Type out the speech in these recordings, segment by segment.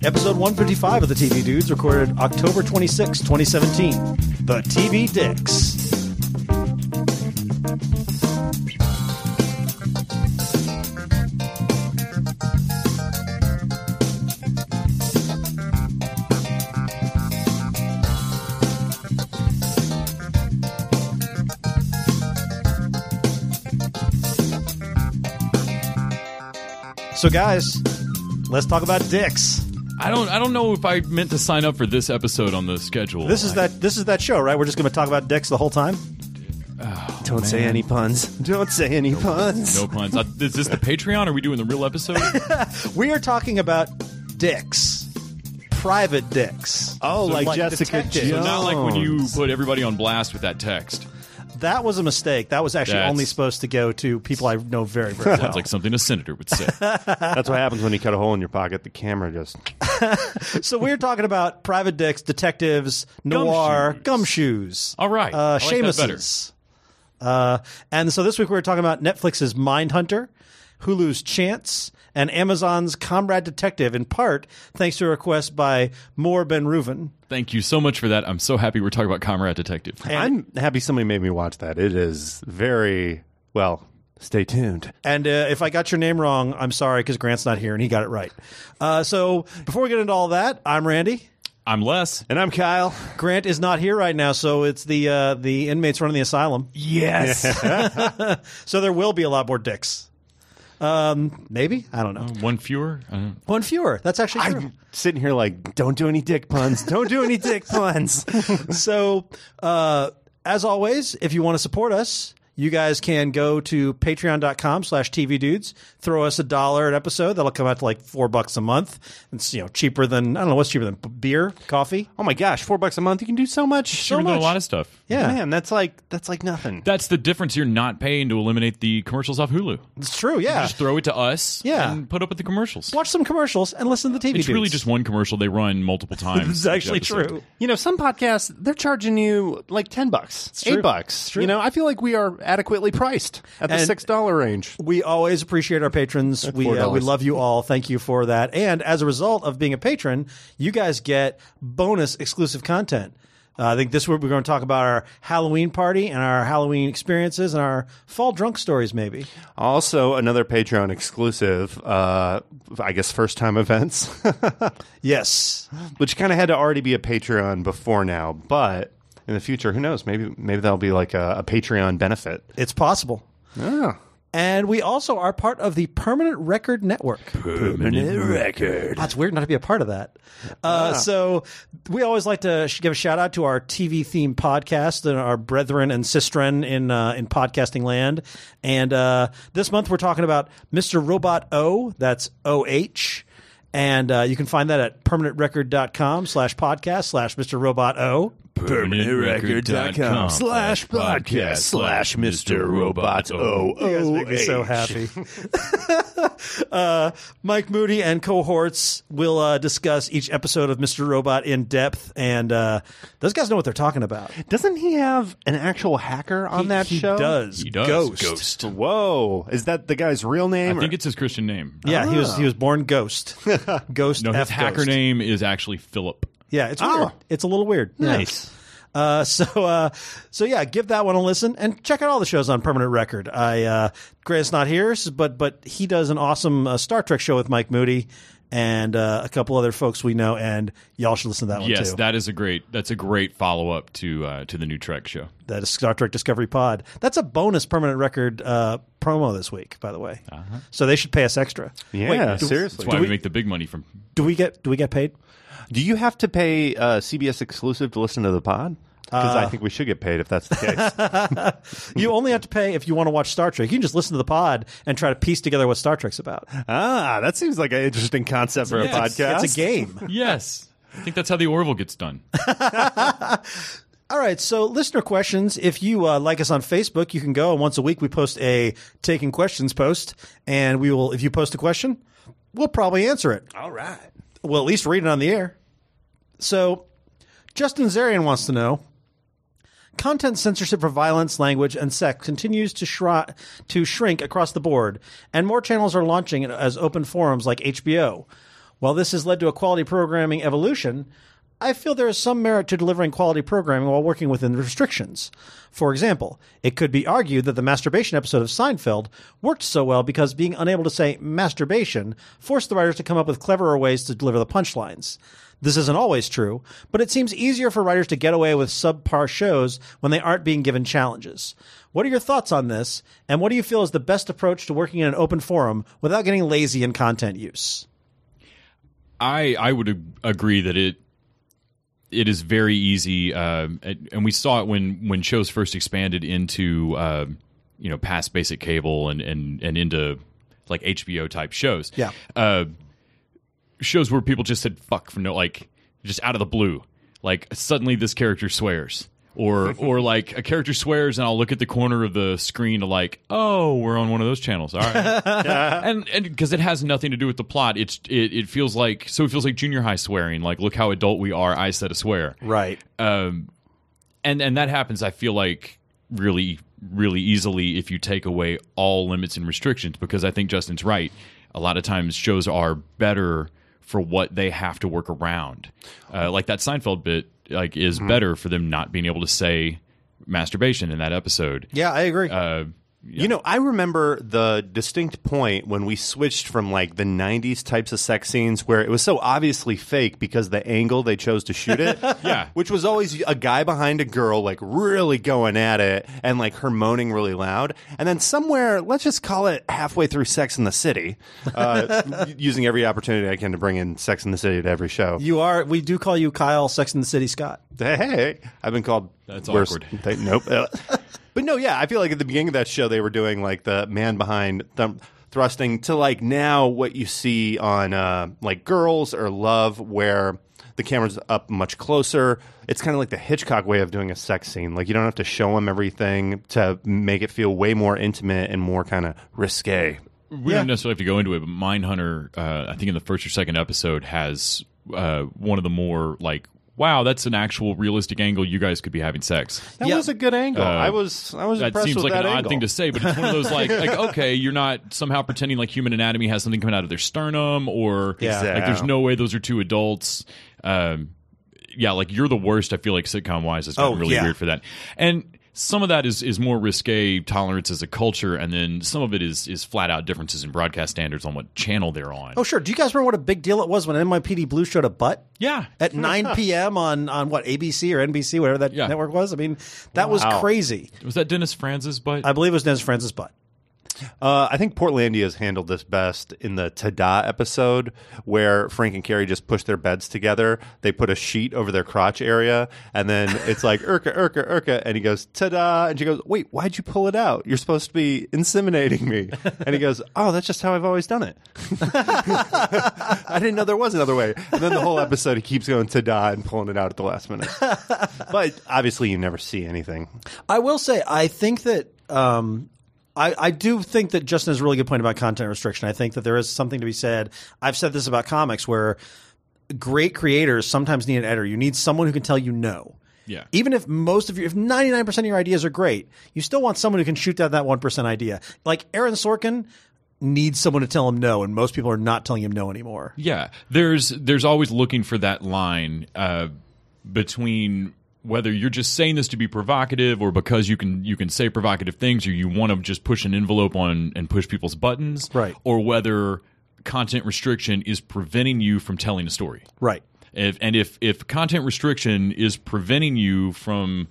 Episode 155 of the TV Dudes, recorded October 26, 2017. The TV Dicks. So, guys, let's talk about dicks. I don't know if I meant to sign up for this episode on the schedule. This is that show, right? We're just going to talk about dicks the whole time. Don't say any puns. Don't say any puns. No puns. Is this the Patreon? Are we doing the real episode? We are talking about dicks, private dicks. Oh, like Jessica detectives. Jones. So not like when you put everybody on blast with that text. That was a mistake. That was actually only supposed to go to people I know very, very well. Sounds like something a senator would say. That's what happens when you cut a hole in your pocket. The camera just... So we're talking about private dicks, detectives, noir, gumshoes. All right. I like that Seamuses. And so this week we're talking about Netflix's Mindhunter, Hulu's Chance, and Amazon's Comrade Detective, in part thanks to a request by Moore Ben Reuven. Thank you so much for that. I'm so happy we're talking about Comrade Detective. I'm happy somebody made me watch that. It is very... Well, stay tuned. And if I got your name wrong, I'm sorry, because Grant's not here and he got it right. So before we get into all that, I'm Randy. I'm Les. And I'm Kyle. Grant is not here right now, so it's the inmates running the asylum. Yes. So there will be a lot more dicks. Maybe? I don't know. One fewer? One fewer. That's actually true. I'm sitting here like, don't do any dick puns. Don't do any dick puns. So, as always, if you want to support us, you guys can go to patreon.com/tvdudes, throw us $1 an episode. That'll come out to like $4 a month. It's, cheaper than, I don't know, what's cheaper than beer, coffee? Oh my gosh, $4 a month. You can do so much. Cheaper than a lot of stuff. Yeah. Man, that's like nothing. That's the difference. You're not paying to eliminate the commercials off Hulu. It's true, yeah. Just throw it to us and put up with the commercials. Watch some commercials and listen to the TV It's Dudes. really just one commercial they run multiple times. It's actually each episode. true. Some podcasts, they're charging you like $10, true. $8. It's true. I feel like we are adequately priced at the And $6 range. We always appreciate our patrons. We $4. love you all. Thank you for that. And as a result of being a patron, you guys get bonus exclusive content. I think this week we're going to talk about our Halloween party and our Halloween experiences and our fall drunk stories, maybe. Also, another Patreon exclusive, I guess, first-time events. Yes. Which kind of had to already be a Patreon before now, but in the future, who knows? Maybe that'll be like a Patreon benefit. It's possible. Yeah. And we also are part of the Permanent Record Network. Permanent Record. That's weird not to be a part of that. So we always like to give a shout out to our TV-themed podcast and our brethren and sistren in podcasting land. And this month we're talking about Mr. Robot O. That's OH. And you can find that at permanentrecord.com/podcast/Mr. Robot O. permanentrecord.com/podcast/Mr. Robot O. You guys make me so happy. Mike Moody and cohorts will discuss each episode of Mr. Robot in depth, and those guys know what they're talking about. Doesn't he have an actual hacker on that show? He does. Ghost. Whoa. Is that the guy's real name? I think it's his Christian name. Yeah, he was born Ghost. Ghost. No, his F. hacker Ghost. name is actually Philip. Yeah, it's weird. It's a little weird. Nice. Yeah. So yeah, give that one a listen and check out all the shows on Permanent Record. Grant's not here, but he does an awesome Star Trek show with Mike Moody and a couple other folks we know, and y'all should listen to that one too. Yes, that's a great follow up to the new Trek show. That is Star Trek Discovery Pod. That's a bonus Permanent Record promo this week, by the way. So they should pay us extra. Yeah, That's seriously. why we make the big money from. Do we get paid? Do you have to pay CBS exclusive to listen to the pod? Because I think we should get paid if that's the case. You only have to pay if you want to watch Star Trek. You can just listen to the pod and try to piece together what Star Trek's about. That seems like an interesting concept for a podcast. It's a game. Yes, I think that's how the Orville gets done. All right, so listener questions. If you like us on Facebook, you can go, and once a week we post a Taking Questions post, and we will, if you post a question, we'll probably answer it. All right. We'll at least read it on the air. So Justin Zarian wants to know, content censorship for violence, language, and sex continues to shrink across the board, and more channels are launching as open forums like HBO. While this has led to a quality programming evolution, I feel there is some merit to delivering quality programming while working within restrictions. For example, it could be argued that the masturbation episode of Seinfeld worked so well because being unable to say masturbation forced the writers to come up with cleverer ways to deliver the punchlines. This isn't always true, but it seems easier for writers to get away with subpar shows when they aren't being given challenges. What are your thoughts on this, and what do you feel is the best approach to working in an open forum without getting lazy in content use? I would agree that it is very easy, and we saw it when shows first expanded into past basic cable and into like HBO type shows. Yeah. Shows where people just said fuck for just out of the blue, like suddenly this character swears, or like a character swears and I'll look at the corner of the screen to like, oh, we're on one of those channels, all right. and because it has nothing to do with the plot, it feels like junior high swearing, like look how adult we are, I said a swear, right. And that happens, I feel like, really really easily if you take away all limits and restrictions, because I think Justin's right, a lot of times shows are better for what they have to work around. Like that Seinfeld bit, like, is better for them not being able to say masturbation in that episode. Yeah, I agree. You know, I remember the distinct point when we switched from like the 90s types of sex scenes where it was so obviously fake because the angle they chose to shoot it. Yeah. Which was always a guy behind a girl like really going at it and like her moaning really loud. And then somewhere, let's just call it halfway through Sex in the City, using every opportunity I can to bring in Sex in the City to every show. We do call you Kyle Sex in the City Scott. Hey, I've been called That's worse. awkward. Nope. But no, yeah, I feel like at the beginning of that show, they were doing like the man behind thrusting to like now what you see on like Girls or Love, where the camera's up much closer. It's kind of like the Hitchcock way of doing a sex scene. Like you don't have to show them everything to make it feel way more intimate and more kind of risque. We don't necessarily have to go into it, but Mindhunter, I think in the first or second episode, has one of the more like, wow, that's an actual realistic angle. You guys could be having sex. That was a good angle. I was that impressed seems with like that an angle. odd thing to say, but it's one of those like okay, you're not somehow pretending like human anatomy has something coming out of their sternum, or Yeah. like there's no way those are two adults. Yeah, like You're the Worst, I feel like sitcom wise has been really weird for that. And some of that is more risque tolerance as a culture, and then some of it is flat out differences in broadcast standards on what channel they're on. Oh, sure. Do you guys remember what a big deal it was when NYPD Blue showed a butt? Yeah. At 9 p.m. on what, ABC or NBC, whatever that network was? I mean, that was crazy. Was that Dennis Franz's butt? I believe it was Dennis Franz's butt. I think Portlandia's handled this best in the Ta-Da episode where Frank and Carrie just push their beds together. They put a sheet over their crotch area, and then it's like, Urka, and he goes, ta-da, and she goes, wait, why'd you pull it out? You're supposed to be inseminating me. And he goes, oh, that's just how I've always done it. I didn't know there was another way. And then the whole episode, he keeps going ta-da and pulling it out at the last minute. But obviously you never see anything. I will say, I think that I do think that Justin has a really good point about content restriction. I think that there is something to be said. I've said this about comics where great creators sometimes need an editor. You need someone who can tell you no. Yeah. Even if if 99% of your ideas are great, you still want someone who can shoot down that 1% idea. Like Aaron Sorkin needs someone to tell him no, and most people are not telling him no anymore. Yeah. There's always looking for that line between whether you're just saying this to be provocative or because you can say provocative things, or you want to just push an envelope on and push people's buttons, right? Or whether content restriction is preventing you from telling a story, right? If content restriction is preventing you from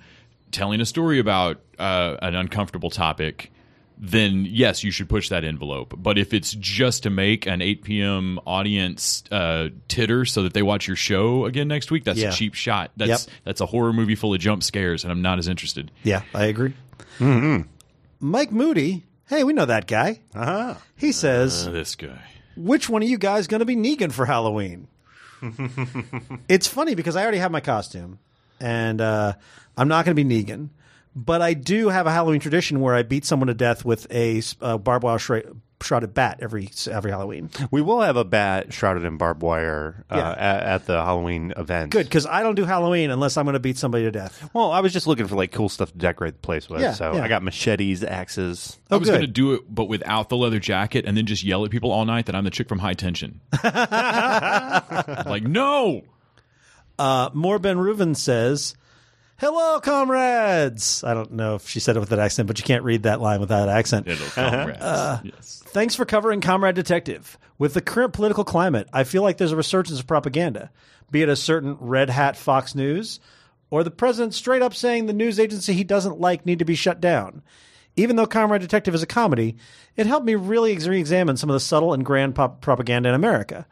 telling a story about an uncomfortable topic, then yes, you should push that envelope. But if it's just to make an 8 p.m. audience titter so that they watch your show again next week, that's a cheap shot. That's a horror movie full of jump scares, and I'm not as interested. Yeah, I agree. Mm-hmm. Mike Moody, hey, we know that guy. Uh-huh. He says, this guy. Which one of you guys going to be Negan for Halloween? It's funny because I already have my costume, and I'm not going to be Negan. But I do have a Halloween tradition where I beat someone to death with a barbed wire shrouded bat every Halloween. We will have a bat shrouded in barbed wire at the Halloween event. Good, because I don't do Halloween unless I'm going to beat somebody to death. Well, I was just looking for like cool stuff to decorate the place with. I got machetes, axes. I was going to do it, but without the leather jacket, and then just yell at people all night that I'm the chick from High Tension. Like, no! More Ben Reuven says, "Hello, comrades." I don't know if she said it with that accent, but you can't read that line without accent. Hello, comrades. Yes. Thanks for covering Comrade Detective. With the current political climate, I feel like there's a resurgence of propaganda, be it a certain red hat Fox News or the president straight up saying the news agency he doesn't like need to be shut down. Even though Comrade Detective is a comedy, it helped me really re-examine some of the subtle and grand propaganda in America.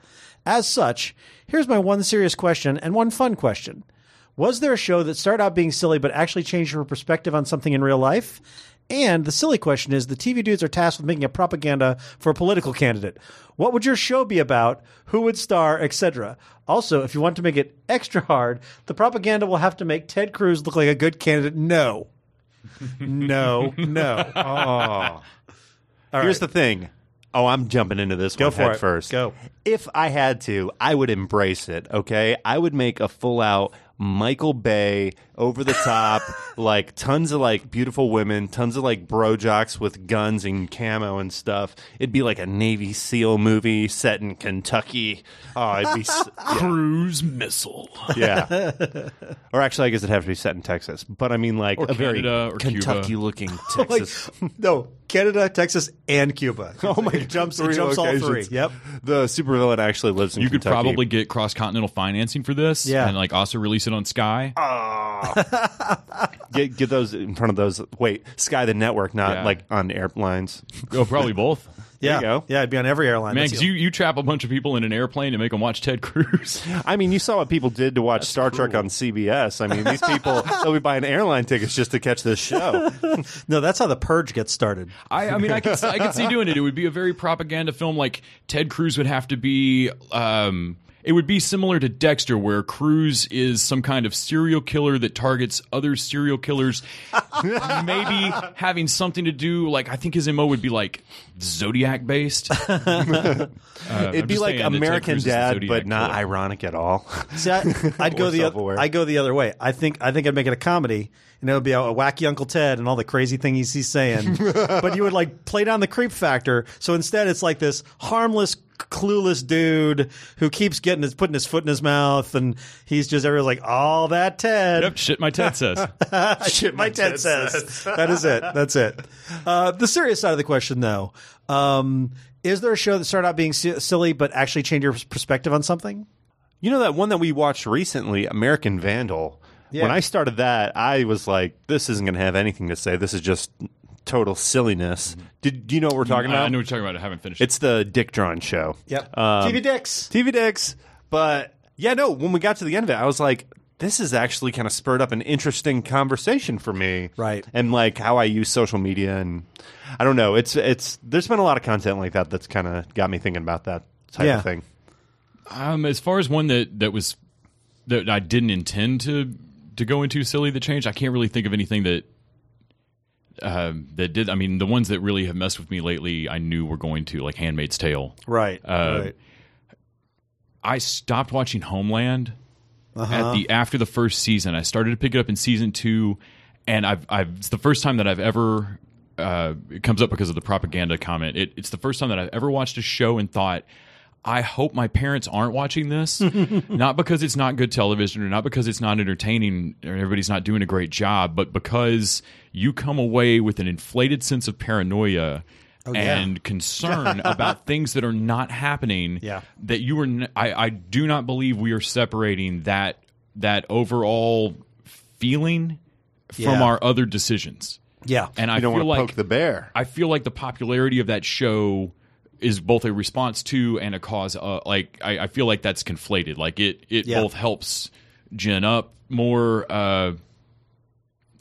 As such, here's my one serious question and one fun question. Was there a show that started out being silly but actually changed your perspective on something in real life? And the silly question is, the TV dudes are tasked with making a propaganda for a political candidate. What would your show be about? Who would star, etc.? Also, if you want to make it extra hard, the propaganda will have to make Ted Cruz look like a good candidate. No. No. Oh. Here's the thing. Oh, I'm jumping into this one head first. Go. If I had to, I would embrace it, okay? I would make a full-out Michael Bay, over the top, like tons of like beautiful women, tons of like bro jocks with guns and camo and stuff. It'd be like a Navy SEAL movie set in Kentucky. Oh, it'd be cruise missile. Yeah. Or actually, I guess it'd have to be set in Texas. But I mean, like or a Canada, very Kentucky-looking Texas. No, Canada, Texas, and Cuba. Oh my! It jumps all three. Yep. The supervillain actually lives in You Kentucky. could probably get cross-continental financing for this, and like also release it on Sky. Get those in front of those. Wait, Sky the network, not like on airlines. Oh, probably both. Yeah, there you go. Yeah, it'd be on every airline. Man, because you trap a bunch of people in an airplane and make them watch Ted Cruz. I mean, you saw what people did to watch Star Trek on CBS. I mean, these people, they'll be buying airline tickets just to catch this show. No, that's how The Purge gets started. I mean, I could see doing it. It would be a very propaganda film. Like, Ted Cruz would have to be... it would be similar to Dexter, where Cruz is some kind of serial killer that targets other serial killers. Maybe having something to do, like, I think his MO would be like Zodiac based. It'd be like American Dad, but not ironic at all. See, I'd go the other way. I think I'd make it a comedy, and it would be a wacky Uncle Ted and all the crazy things he's saying. But you would like play down the creep factor. So instead, it's like this harmless, clueless dude who keeps putting his foot in his mouth, and he's just everyone's like, "Oh, that Ted." Yep, shit my Ted says. Shit my Ted says. That is it. That's it. The serious side of the question, though, is there a show that started out being silly but actually changed your perspective on something? You know that one that we watched recently, American Vandal? Yeah. When I started that, I was like, this isn't going to have anything to say. This is just total silliness. Do you know what we're talking about? I know what you're talking about. I haven't finished it. It's the Dick Drawn show. Yep. TV Dicks. But, yeah, no, when we got to the end of it, I was like, this is actually kind of spurred up an interesting conversation for me. Right. And, like, how I use social media. And I don't know. It's there's been a lot of content like that that's kind of got me thinking about that type of thing. As far as one that I didn't intend to go into silly that changed, I can't really think of anything that did. I mean, the ones that really have messed with me lately, I knew were going to, like Handmaid's Tale. Right. I stopped watching Homeland after the first season. I started to pick it up in season 2, and it's the first time that I've ever. It comes up because of the propaganda comment. It's the first time that I've ever watched a show and thought, I hope my parents aren't watching this, not because it's not good television or not because it's not entertaining or everybody's not doing a great job, but because you come away with an inflated sense of paranoia and concern about things that are not happening. Yeah. That you were. I do not believe we are separating that overall feeling from our other decisions. Yeah, and I don't want to poke the bear. I feel like the popularity of that show is both a response to and a cause. I feel like that's conflated. Like it both helps gin up more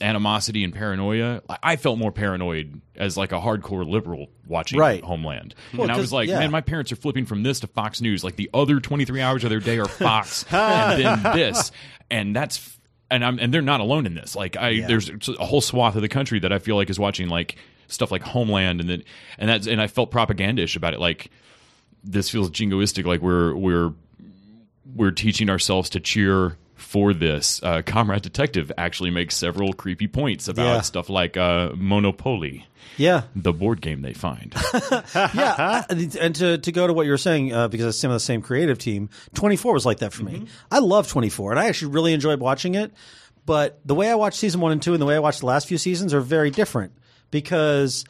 animosity and paranoia. I felt more paranoid as like a hardcore liberal watching Homeland. Well, and I was like, man, my parents are flipping from this to Fox News. Like the other 23 hours of their day are Fox and then this. And and they're not alone in this. Like there's a whole swath of the country that I feel like is watching like stuff like Homeland, and I felt propagandish about it. Like, this feels jingoistic. Like we're teaching ourselves to cheer for this. Comrade Detective actually makes several creepy points about stuff like Monopoly. Yeah. The board game they find. Yeah. And to go to what you were saying, because it's some of the same creative team, 24 was like that for me. I love 24, and I actually really enjoyed watching it. But the way I watched season 1 and 2 and the way I watched the last few seasons are very different, because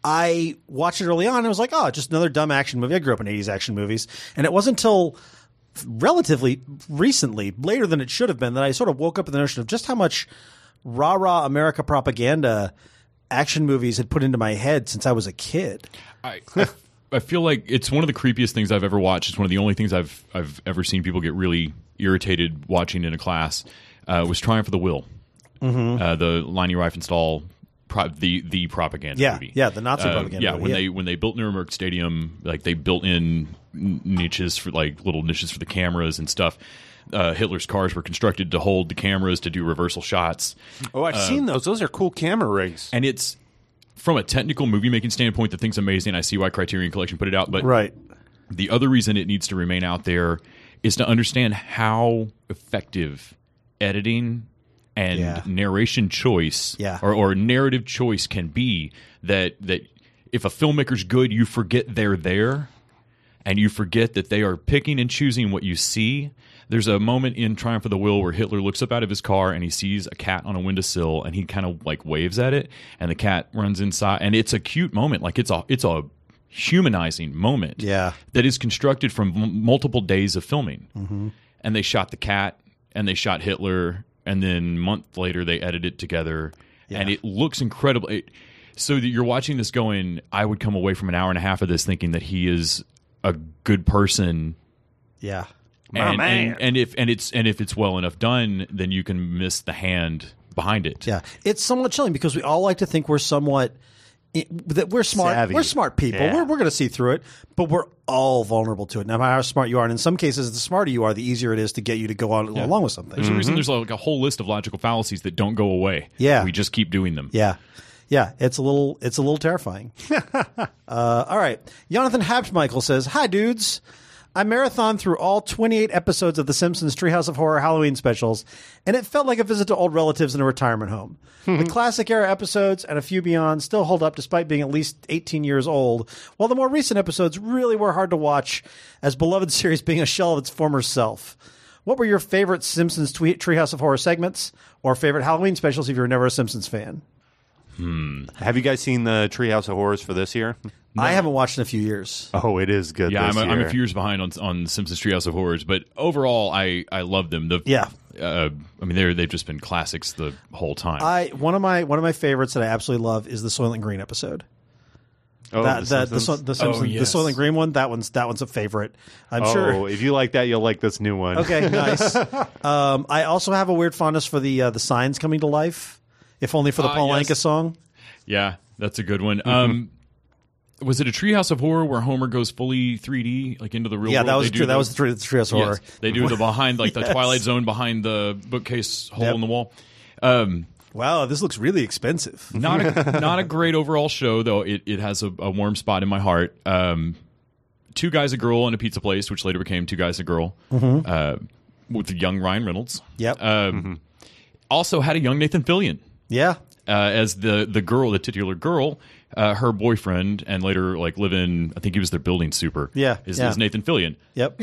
I watched it early on and I was like, oh, just another dumb action movie. I grew up in 80s action movies. And it wasn't until relatively recently, later than it should have been, that I sort of woke up with the notion of just how much rah-rah America propaganda action movies had put into my head since I was a kid. I feel like it's one of the creepiest things I've ever watched. It's one of the only things I've ever seen people get really irritated watching in a class. Was Triumph of the Will, the Leni Riefenstahl, the propaganda movie. Yeah, the Nazi propaganda movie. When they built Nuremberg Stadium, like, they built in niches for, like, little niches for the cameras and stuff. Hitler's cars were constructed to hold the cameras to do reversal shots. Oh, I've seen those. Those are cool camera rigs. And it's, from a technical movie making standpoint, the thing's amazing. I see why Criterion Collection put it out, but the other reason it needs to remain out there is to understand how effective editing and narration choice or narrative choice can be. That if a filmmaker's good, you forget they're there, and you forget that they are picking and choosing what you see. There's a moment in Triumph of the Will where Hitler looks up out of his car and he sees a cat on a windowsill, and he kind of like waves at it, and the cat runs inside, and it's a cute moment. Like, it's a humanizing moment that is constructed from multiple days of filming. And they shot the cat and they shot Hitler, and then a month later they edited it together, and it looks incredible. So that you're watching this going, I would come away from an hour and a half of this thinking that he is a good person. Yeah. And if it's well enough done, then you can miss the hand behind it. Yeah, it's somewhat chilling because we all like to think we're somewhat that we're smart. Savvy. We're smart people. Yeah. We're going to see through it, but we're all vulnerable to it. No matter how smart you are, and in some cases, the smarter you are, the easier it is to get you to go on along with something. There's a reason there's like a whole list of logical fallacies that don't go away. Yeah, we just keep doing them. Yeah. Yeah, it's a little terrifying. All right, Jonathan Habsmichael says, "Hi, dudes. I marathoned through all 28 episodes of The Simpsons Treehouse of Horror Halloween specials, and it felt like a visit to old relatives in a retirement home. The classic era episodes and a few beyond still hold up despite being at least 18 years old, while the more recent episodes really were hard to watch, as beloved series being a shell of its former self. What were your favorite Simpsons Treehouse of Horror segments, or favorite Halloween specials if you were never a Simpsons fan?" Have you guys seen the Treehouse of Horrors for this year? No. I haven't watched in a few years. Oh, it is good. Yeah, this I'm year. a few years behind on Simpsons Treehouse of Horrors, but overall, I love them. I mean, they've just been classics the whole time. One of my favorites that I absolutely love is the Soylent Green episode. Oh, the Simpsons, the Soylent Green one. That one's a favorite. I'm sure. Oh, if you like that, you'll like this new one. Okay, nice. I also have a weird fondness for the signs coming to life. If only for the Paul Anka song. Yeah, that's a good one. Was it a Treehouse of Horror where Homer goes fully 3D, like into the real world? Yeah, that was true. That was the Treehouse of Horror. They do the behind, like the Twilight Zone behind the bookcase hole in the wall. Wow, this looks really expensive. Not a great overall show, though. It has a warm spot in my heart. Two Guys, a Girl, and a Pizza Place, which later became Two Guys, a Girl, with the young Ryan Reynolds. Yep. Also had a young Nathan Fillion. Yeah. As the girl, the titular girl, her boyfriend, and later like live in, I think he was their building super. Is Nathan Fillion. Yep.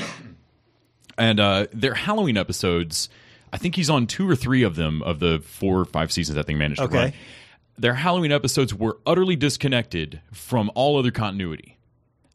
And their Halloween episodes, I think he's on 2 or 3 of them of the 4 or 5 seasons I think managed to run. Their Halloween episodes were utterly disconnected from all other continuity.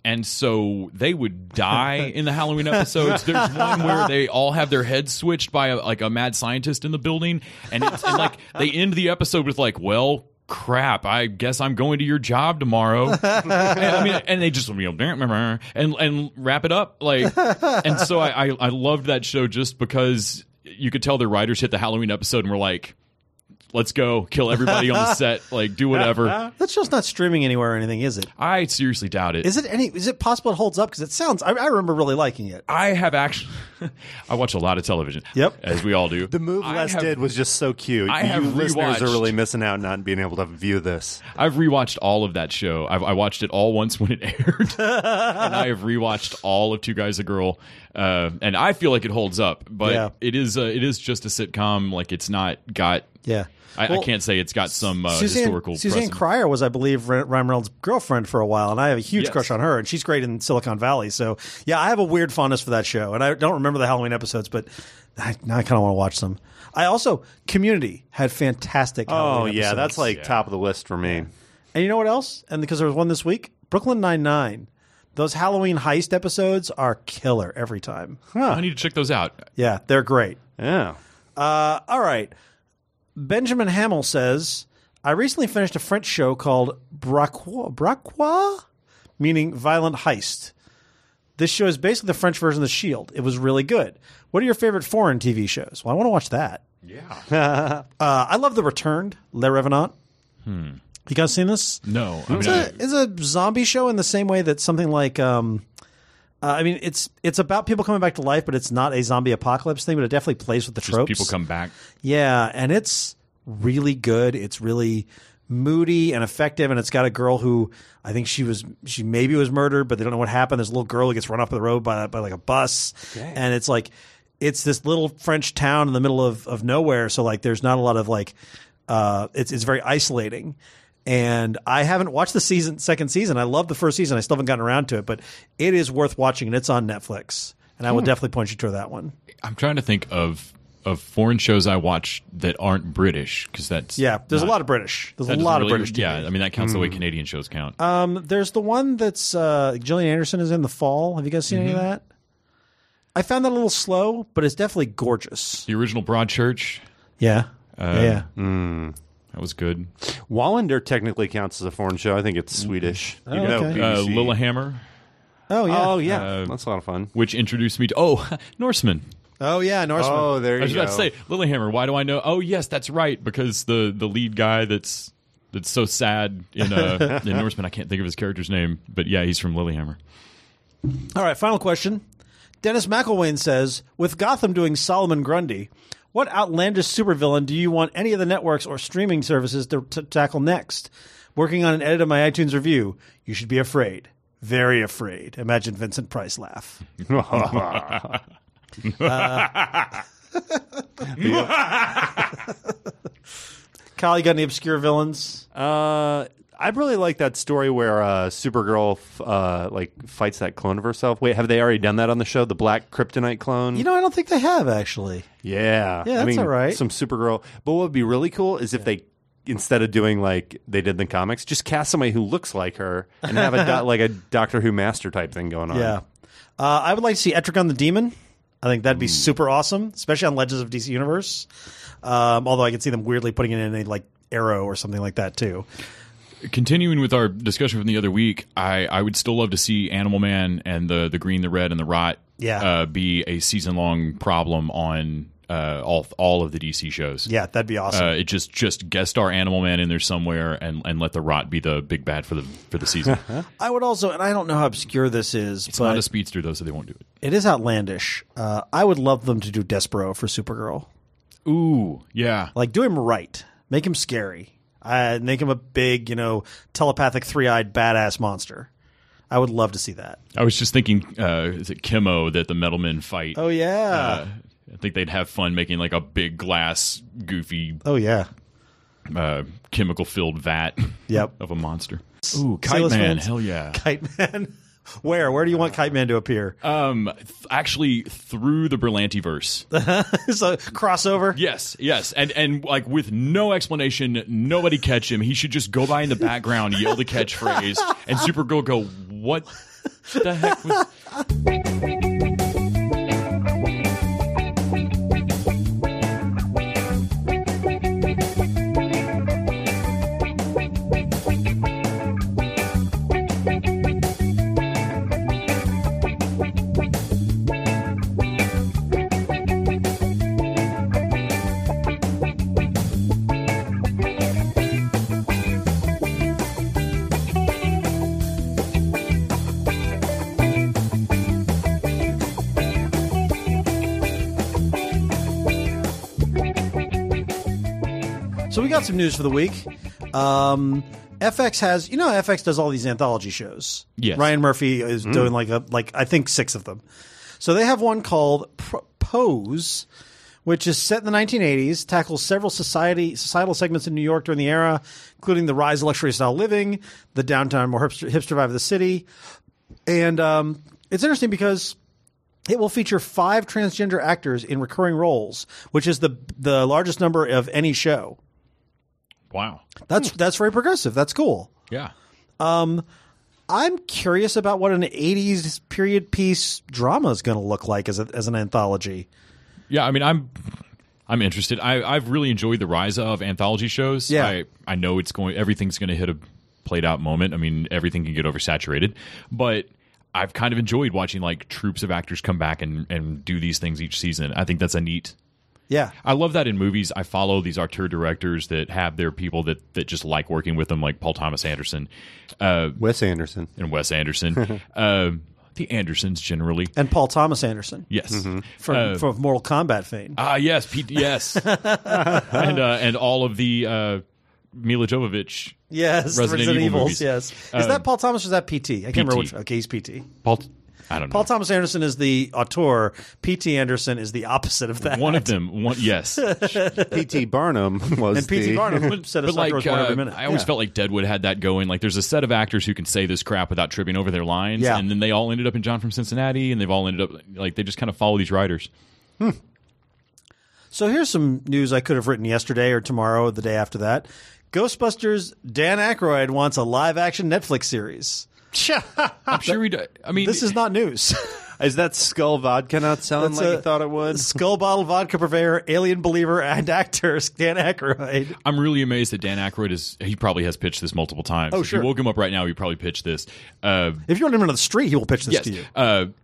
And so they would die in the Halloween episodes. There's one where they all have their heads switched by a mad scientist in the building, and like they end the episode with like, "Well, crap, I guess I'm going to your job tomorrow." and they just and wrap it up like. And so I loved that show just because you could tell the writers hit the Halloween episode and were like, let's go, kill everybody on the set, like do whatever. That show's not streaming anywhere or anything, is it? I seriously doubt it. Is it possible it holds up? Because it sounds. I remember really liking it. I have actually. I watch a lot of television. Yep. As we all do. The move Les did was just so cute. I have you listeners are rewatched- really missing out not being able to view this. I've rewatched all of that show. I watched it all once when it aired, and I have rewatched all of Two Guys a Girl, and I feel like it holds up. But Yeah. it is just a sitcom. Like it's not got. Yeah. I can't say it's got some historical. Suzanne precedent. Cryer was, I believe, Ryan Reynolds' girlfriend for a while, and I have a huge Yes. crush on her, and she's great in Silicon Valley. So, yeah, I have a weird fondness for that show, and I don't remember the Halloween episodes, but now I kind of want to watch them. I also, Community had fantastic Halloween Yeah, episodes. that's like top of the list for me. And you know what else? And because there was one this week, Brooklyn Nine-Nine. Those Halloween heist episodes are killer every time. I need to check those out. Yeah, they're great. Yeah. All right. Benjamin Hamill says, I recently finished a French show called Braquois, meaning violent heist. This show is basically the French version of The Shield. It was really good. What are your favorite foreign TV shows? Well, I want to watch that. Yeah. I love The Returned, Le Revenant. You guys seen this? No. I mean, It's a zombie show in the same way that something like it's about people coming back to life, but it's not a zombie apocalypse thing, but it definitely plays with the just tropes. people come back. Yeah, and it's really good. It's really moody and effective, and it's got a girl who I think she maybe was murdered, but they don't know what happened. There's a little girl who gets run off the road by like a bus, and it's like it's this little French town in the middle of nowhere. So like, there's not a lot of like, it's very isolating. And I haven't watched the second season. I love the first season. I still haven't gotten around to it, but it is worth watching, and it's on Netflix. And I will definitely point you to that one. I'm trying to think of foreign shows I watch that aren't British, because that's There's a lot of British. There's a lot of British TV. Yeah, I mean that counts the way Canadian shows count. There's the one that's Gillian Anderson is in The Fall. Have you guys seen any of that? I found that a little slow, but it's definitely gorgeous. The original Broadchurch, Yeah. that was good. Wallander technically counts as a foreign show. I think it's Swedish. Oh, okay. BBC. Lillehammer, Oh, yeah. Oh, yeah. That's a lot of fun. which introduced me to Norseman. Oh, yeah. Norseman. Oh, there you I was go. about to say Lillehammer. Why do I know? Oh, yes, that's right, because the lead guy that's so sad in Norseman. I can't think of his character's name, but yeah, he's from Lillehammer. All right, final question. Dennis McElwain says, with Gotham doing Solomon Grundy, what outlandish supervillain do you want any of the networks or streaming services to tackle next? Working on an edit of my iTunes review. You should be afraid. Very afraid. Imagine Vincent Price laugh. Kyle, you got any obscure villains? I really like that story where Supergirl fights that clone of herself. Wait, have they already done that on the show? The Black Kryptonite clone? You know, I don't think they have, actually. Yeah. Yeah, that's all right. Some Supergirl. But what would be really cool is if they, instead of doing like they did in the comics, just cast somebody who looks like her and have like a Doctor Who master type thing going on. Yeah. I would like to see Etrigan the Demon. I think that'd be super awesome, especially on Legends of DC Universe. Although I could see them weirdly putting it in a like Arrow or something like that too. Continuing with our discussion from the other week, I would still love to see Animal Man and the Green, the Red, and the Rot be a season-long problem on all of the DC shows. Yeah, that'd be awesome. It just guest star Animal Man in there somewhere and let the Rot be the big bad for the season. I would also, and I don't know how obscure this is, It's but not a speedster though, so they won't do it. it is outlandish. I would love them to do Despero for Supergirl. Ooh, yeah. Like, do him right. Make him scary. Make him a big, telepathic, three-eyed, badass monster. I would love to see that. I was just thinking, is it Chemo that the Metal Men fight? Oh, yeah. I think they'd have fun making like a big glass, goofy, Oh, yeah. chemical-filled vat Yep. of a monster. Ooh, Kite Sailor's Man, fans? hell yeah. Kite Man. Where do you want Kite Man to appear? Actually, through the Berlantiverse. So, crossover? Yes, and like with no explanation, nobody catch him. He should just go by in the background, yell the catchphrase, and Supergirl go, "What the heck was?" got some news for the week. FX has, FX does all these anthology shows. Yes. Ryan Murphy is doing I think 6 of them. So they have one called Pose, which is set in the 1980s, tackles several societal segments in New York during the era, including the rise of luxury style living, the downtown, more hipster vibe of the city. And it's interesting because it will feature 5 transgender actors in recurring roles, which is the largest number of any show. Wow. That's very progressive. That's cool. Yeah. I'm curious about what an 80s period piece drama is going to look like as an anthology. Yeah, I mean, I'm interested. I've really enjoyed the rise of anthology shows. Yeah. I know everything's going to hit a played out moment. I mean, everything can get oversaturated, but I've kind of enjoyed watching like troops of actors come back and do these things each season. I think that's a neat. Yeah. I love that in movies. I follow these auteur directors that have their people that just like working with them, like Paul Thomas Anderson. Wes Anderson. And Wes Anderson. The Andersons generally. And Paul Thomas Anderson. Yes. From Mortal Kombat fame. Yes. Yes. and all of the Mila Jovovich. Yes. Resident Evil movies. Yes. Is that Paul Thomas or is that PT? I can't remember which. Okay, he's PT. I don't know. Paul Thomas Anderson is the auteur. P.T. Anderson is the opposite of that. One of them. Yes. P.T. Barnum was and P.T. Barnum said a one every minute. I always felt like Deadwood had that going. Like there's a set of actors who can say this crap without tripping over their lines. Yeah. And then they all ended up in John from Cincinnati, and they've all ended up like they just kind of follow these writers. So here's some news I could have written yesterday or tomorrow or the day after that. Ghostbusters Dan Aykroyd wants a live-action Netflix series. I'm sure I mean, this is not news. Is that Skull Vodka not selling like you thought it would? Skull Bottle Vodka purveyor, alien believer, and actor Dan Aykroyd. I'm really amazed that Dan Aykroyd he probably has pitched this multiple times. Oh, if sure. you woke him up right now, he probably pitched this. If you run him on the street, he will pitch this to you.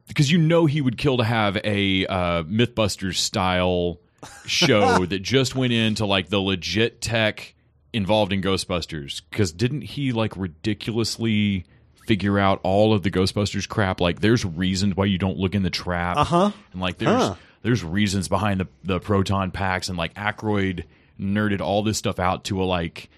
Because he would kill to have a Mythbusters style show that just went into like the legit tech involved in Ghostbusters. Because didn't he like ridiculously figure out all of the Ghostbusters crap? Like there's reasons why you don't look in the trap. And like there's reasons behind the proton packs, and like Aykroyd nerded all this stuff out to a like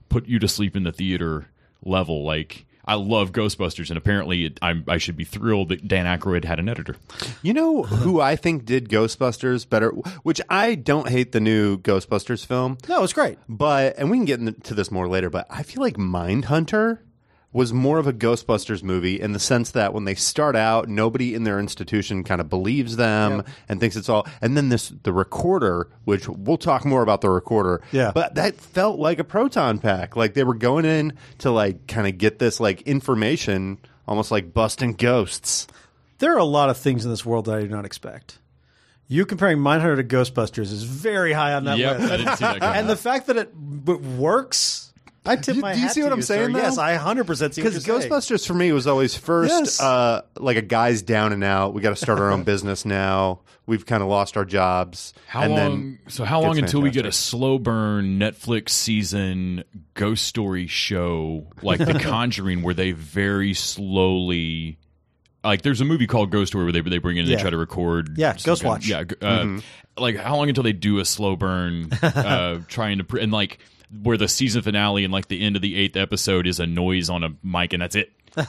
put you to sleep in the theater level. Like I love Ghostbusters, and apparently I should be thrilled that Dan Aykroyd had an editor. You know who I think did Ghostbusters better? Which I don't hate the new Ghostbusters film. No, it's great. And we can get into this more later, but I feel like Mindhunter was more of a Ghostbusters movie in the sense that when they start out, nobody in their institution kind of believes them and thinks it's all. And then the Recorder, which we'll talk more about the Recorder. Yeah. But that felt like a proton pack. Like they were going in to like kind of get this like information, almost like busting ghosts. There are a lot of things in this world that I did not expect. You comparing Mindhunter to Ghostbusters is very high on that list. I didn't see that coming. And the fact that it works. I tip my hat. Do you see what I'm saying? Though? Yes, I 100% see what you're saying. Because Ghostbusters for me was always first, like a guy's down and out. We got to start our own business now. We've kind of lost our jobs. How long until we get a slow burn Netflix season ghost story show like The Conjuring, where they very slowly, like there's a movie called Ghost Story where they bring in and they try to record. Yeah, Ghostwatch. Like how long until they do a slow burn, trying to and like. Where the season finale and like the end of the 8th episode is a noise on a mic and that's it. So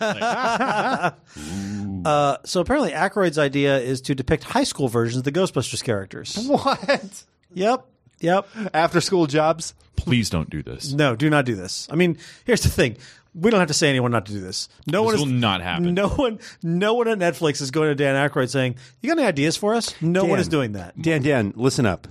apparently Aykroyd's idea is to depict high school versions of the Ghostbusters characters. What? Yep. After school jobs? Please don't do this. No, do not do this. I mean, here's the thing. We don't have to say anyone not to do this. This will not happen. No one at Netflix is going to Dan Aykroyd saying, "You got any ideas for us?" No one is doing that. Dan, listen up.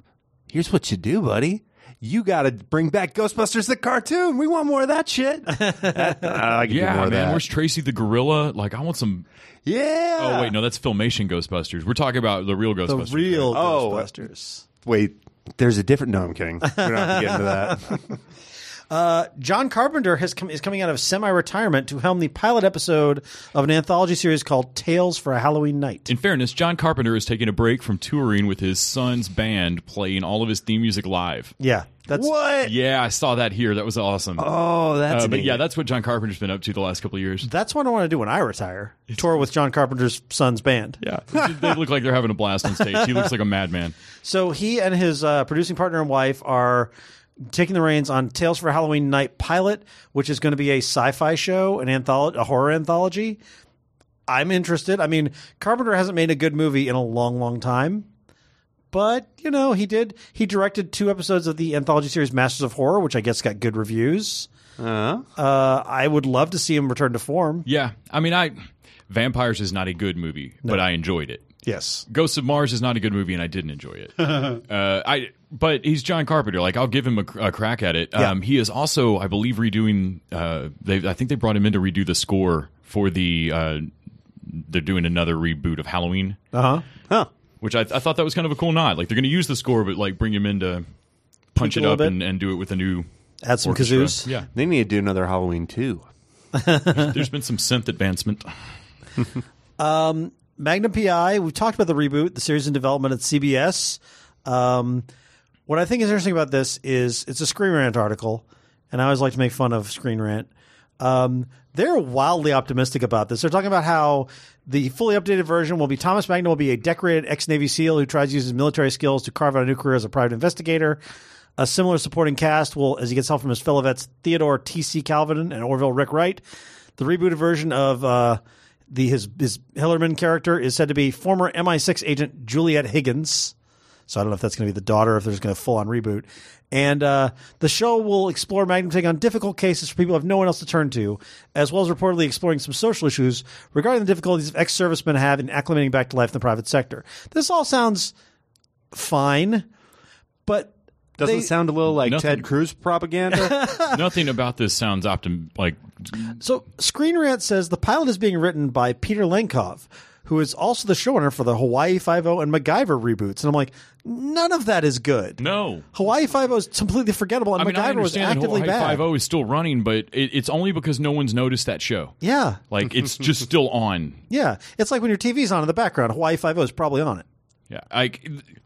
Here's what you do, buddy. You got to bring back Ghostbusters the cartoon. We want more of that shit. I can do more of that. Where's Tracy the gorilla? Like, I want some. Yeah. Oh wait, no, that's Filmation Ghostbusters. We're talking about the real Ghostbusters. The real Ghostbusters. Wait, there's a different. No, I'm kidding. We don't have to get into that. John Carpenter is coming out of semi-retirement to helm the pilot episode of an anthology series called Tales for a Halloween Night. In fairness, John Carpenter is taking a break from touring with his son's band, playing all of his theme music live. Yeah. What? Yeah, I saw that here. That was awesome. Oh, that's but yeah, that's what John Carpenter's been up to the last couple of years. That's what I want to do when I retire. Tour with John Carpenter's son's band. Yeah. They look like they're having a blast on stage. He looks like a madman. So he and his producing partner and wife are taking the reins on Tales for Halloween Night pilot, which is going to be a sci-fi show, a horror anthology. I'm interested. I mean, Carpenter hasn't made a good movie in a long, long time. But, he directed 2 episodes of the anthology series Masters of Horror, which I guess got good reviews. I would love to see him return to form. Yeah. I mean, Vampires is not a good movie, but I enjoyed it. Yes. Ghosts of Mars is not a good movie, and I didn't enjoy it. But he's John Carpenter. Like, I'll give him a crack at it. Yeah. He is also, I believe, redoing. I think they brought him in to redo the score for the. They're doing another reboot of Halloween. Which I thought that was kind of a cool nod. Like, they're going to use the score, but like bring him in to punch it up and do it with a new. Add some orchestra. kazoos. Yeah. They need to do another Halloween too. There's been some synth advancement. Magnum P.I., we've talked about the reboot, the series in development at CBS. What I think is interesting about this is it's a Screen Rant article, and I always like to make fun of Screen Rant. They're wildly optimistic about this. They're talking about how the fully updated version will be Thomas Magnum will be a decorated ex-Navy SEAL who tries to use his military skills to carve out a new career as a private investigator. A similar supporting cast will, as he gets help from his fellow vets Theodore T.C. Calvin and Orville Rick Wright. The rebooted version of his Hillerman character is said to be former MI6 agent Juliet Higgins. So I don't know if that's going to be the daughter, if there's going to full-on reboot. And the show will explore Magnum taking on difficult cases for people who have no one else to turn to, as well as reportedly exploring some social issues regarding the difficulties of ex-servicemen have in acclimating back to life in the private sector. This all sounds fine, but Doesn't it sound a little like Nothing. Ted Cruz propaganda? Nothing about this sounds like. So Screen Rant says the pilot is being written by Peter Lenkov, who is also the showrunner for the Hawaii Five-0 and MacGyver reboots. And I'm like, none of that is good. No. Hawaii Five-0 is completely forgettable, and I MacGyver was understand actively that bad. Hawaii 5-0 is still running, but it's only because no one's noticed that show. Yeah. Like, it's just still on. Yeah. It's like when your TV's on in the background, Hawaii Five-0 is probably on it. Yeah,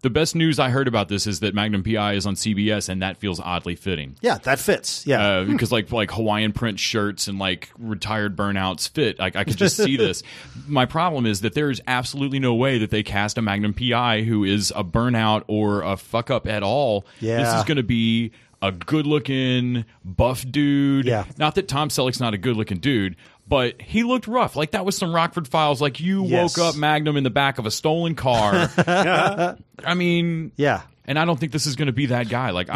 the best news I heard about this is that Magnum P.I. is on CBS, and that feels oddly fitting. Yeah, that fits. Yeah. Because like Hawaiian print shirts and like retired burnouts fit. I could just see this. My problem is that there is absolutely no way that they cast a Magnum P.I. who is a burnout or a fuck up at all. Yeah. This is going to be a good-looking, buff dude. Yeah. Not that Tom Selleck's not a good-looking dude, but he looked rough. Like, that was some Rockford Files. Like, you Yes. woke up Magnum in the back of a stolen car. I mean, Yeah. and I don't think this is going to be that guy. Like,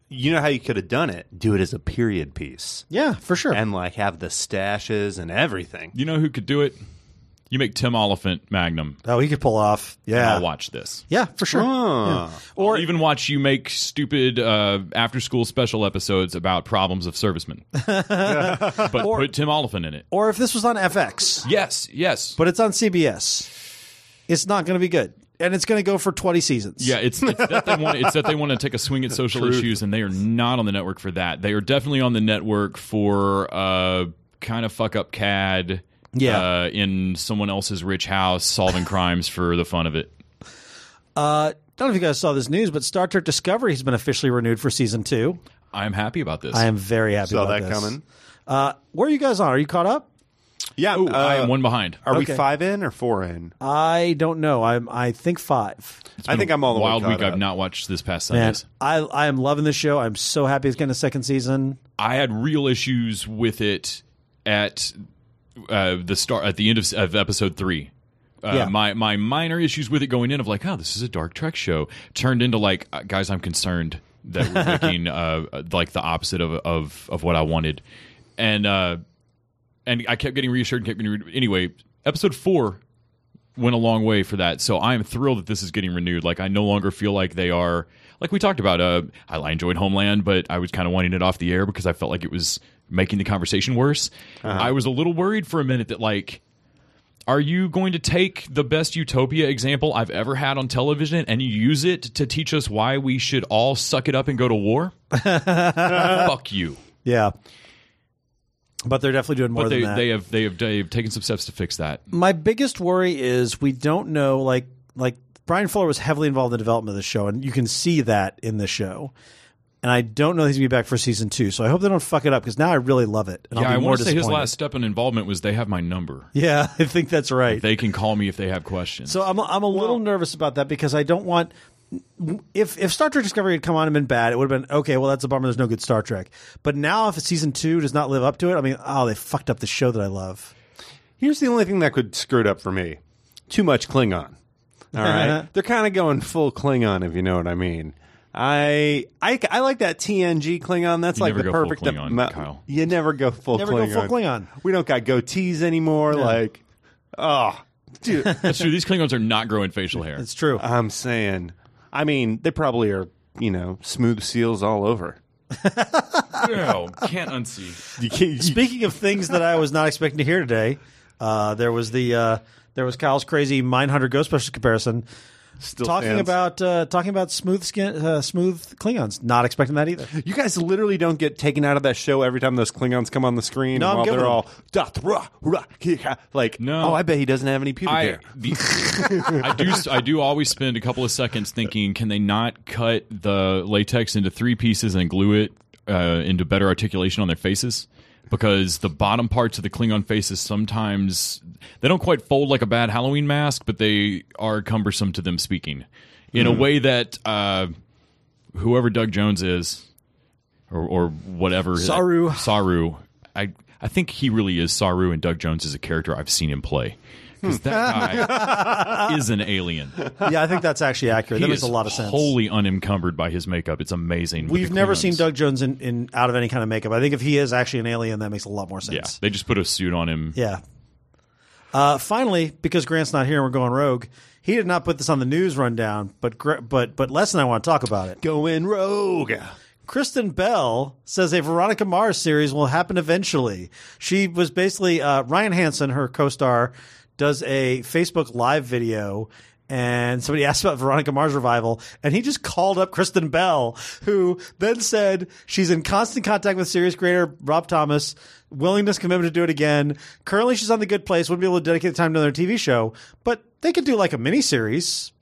You know how you could have done it? Do it as a period piece. Yeah, for sure. And like have the stashes and everything. you know who could do it? You make Tim Oliphant Magnum. Oh, he could pull off. And Yeah. I'll watch this. Yeah, for sure. Huh. Or even watch you make stupid after-school special episodes about problems of servicemen. But put Tim Oliphant in it. Or if this was on FX, Yes. but it's on CBS, it's not going to be good. And it's going to go for 20 seasons. Yeah, it's that they want to take a swing at social issues, and they are not on the network for that. They are definitely on the network for kind of fuck up CAD. Yeah. In someone else's rich house, solving crimes for the fun of it. Don't know if you guys saw this news, but Star Trek Discovery has been officially renewed for season 2. I'm happy about this. I am very happy Saw about that this. coming. Where are you guys on? Are you caught up? Yeah. Ooh, I am one behind. Are Okay. we 5 in or 4 in? I don't know. I think 5. I think I'm all the way Wild caught week. up. I've not watched this past Man, Sundays. I am loving this show. I'm so happy it's getting a second season. I had real issues with it at the end of episode 3. Yeah. My minor issues with it going in of like, oh, this is a dark Trek show, turned into like, guys, I'm concerned that we're making like the opposite of what I wanted, and I kept getting reassured. Anyway, episode 4 went a long way for that, so I am thrilled that this is getting renewed. Like, I no longer feel like they are, like we talked about. I enjoyed Homeland, but I was kind of wanting it off the air because I felt like it was making the conversation worse. I was a little worried for a minute that like, are you going to take the best Utopia example I've ever had on television and use it to teach us why we should all suck it up and go to war? Fuck you. Yeah. But they're definitely doing more But than that. they have taken some steps to fix that. My biggest worry is we don't know, like Brian Fuller was heavily involved in the development of the show, and you can see that in the show. And I don't know if he's going to be back for season 2, so I hope they don't fuck it up, because now I really love it. And Yeah, I'll I be more want to say his disappointed. last step in involvement was they have my number. Yeah, I think that's right. They can call me if they have questions. So I'm a little nervous about that, because I don't want if Star Trek Discovery had come on and been bad, it would have been okay. Well, that's a bummer. There's no good Star Trek. But now, if season 2 does not live up to it, I mean, they fucked up the show that I love. Here's the only thing that could screw it up for me: too much Klingon. All right, they're kind of going full Klingon, if you know what I mean. I like that TNG Klingon. That's You like never the go full perfect. Klingon, Kyle. You never go full Never Klingon. go full Klingon. We don't got goatees anymore. Like, dude, That's true. These Klingons are not growing facial hair. It's true. I'm saying. I mean, they probably are. Smooth seals all over. No, can't unsee. You can't, Speaking of things that I was not expecting to hear today, there was Kyle's crazy Mindhunter Ghostbusters comparison. Still Talking stands. about smooth Klingons. Not expecting that either. You guys literally don't get taken out of that show every time those Klingons come on the screen. No, I'm while giving they're them. all "Dath rah, rah, kika," like, No. I bet he doesn't have any pubic hair. I do always spend a couple of seconds thinking, can they not cut the latex into 3 pieces and glue it into better articulation on their faces? Because the bottom parts of the Klingon faces sometimes they don't quite fold like a bad Halloween mask, but they are cumbersome to them speaking in a way that whoever Doug Jones is or whatever Saru, I think he really is Saru, and Doug Jones is a character I've seen him play. Because that guy is an alien. Yeah, I think that's actually accurate. That He makes is a lot of sense. wholly unencumbered by his makeup. It's amazing. with We've the never Klingons. seen Doug Jones in out of any kind of makeup. I think if he is actually an alien, that makes a lot more sense. Yeah, they just put a suit on him. Yeah. Finally, because Grant's not here and we're going rogue, he did not put this on the news rundown, but Les and I want to talk about it. Going rogue. Kristen Bell says a Veronica Mars series will happen eventually. She was basically Ryan Hansen, her co-star, does a Facebook Live video, and somebody asked about Veronica Mars revival, and he just called up Kristen Bell, who then said she's in constant contact with series creator Rob Thomas, willingness, commitment to do it again. Currently, she's on The Good Place, wouldn't be able to dedicate the time to another TV show, but they could do like a miniseries.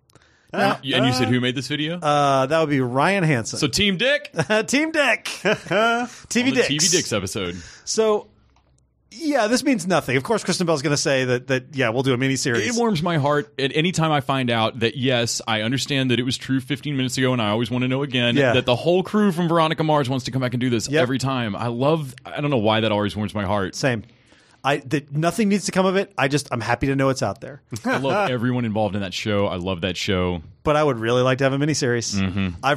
And you said who made this video? That would be Ryan Hansen. So Team Dick. Team Dick. TV Dicks. TV Dicks episode. So, yeah, this means nothing. Of course, Kristen Bell's going to say that, yeah, we'll do a miniseries. It warms my heart at any time I find out that, yes, I understand that it was true 15 minutes ago, and I always want to know again that the whole crew from Veronica Mars wants to come back and do this every time. I don't know why that always warms my heart. Same. Nothing needs to come of it. I'm happy to know it's out there. I love everyone involved in that show. I love that show. But I would really like to have a miniseries. Mm-hmm. I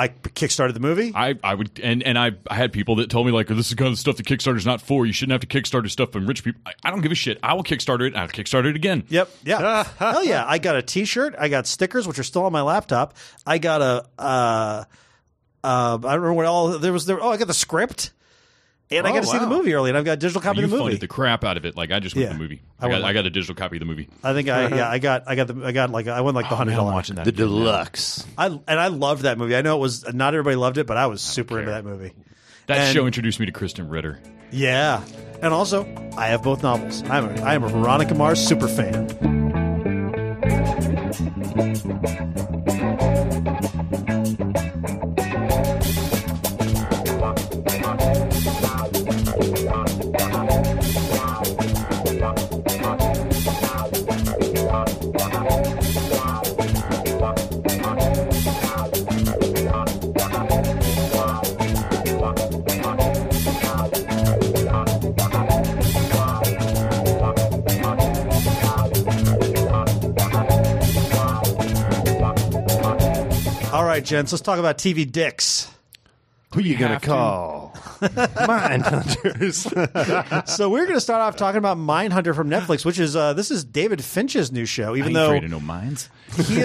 kickstarted the movie. I would, and I had people that told me, like, this is kind of the stuff that Kickstarter's not for. You shouldn't have to Kickstarter stuff from rich people. I don't give a shit. I will Kickstarter it. I'll Kickstarter it again. Yep. Yeah. Hell yeah. I got a T-shirt. I got stickers, which are still on my laptop. I got I don't remember what all there was there. Oh, I got the script. And I got to see the movie early, and I've got a digital copy You of the movie. funded the crap out of it. Like, I just went the movie. I got a digital copy of the movie. I think I won like the $100. I'm watching that. The deluxe. I loved that movie. I know it was not everybody loved it, but I was super into that movie. That show introduced me to Kristen Ritter. Yeah, and also I have both novels. I am a Veronica Mars super fan. All right, gents, let's talk about TV dicks. Who you gonna call? Mindhunters. So we're going to start off talking about Mindhunter from Netflix, which is this is David Finch's new show. Even though Afraid of no minds. he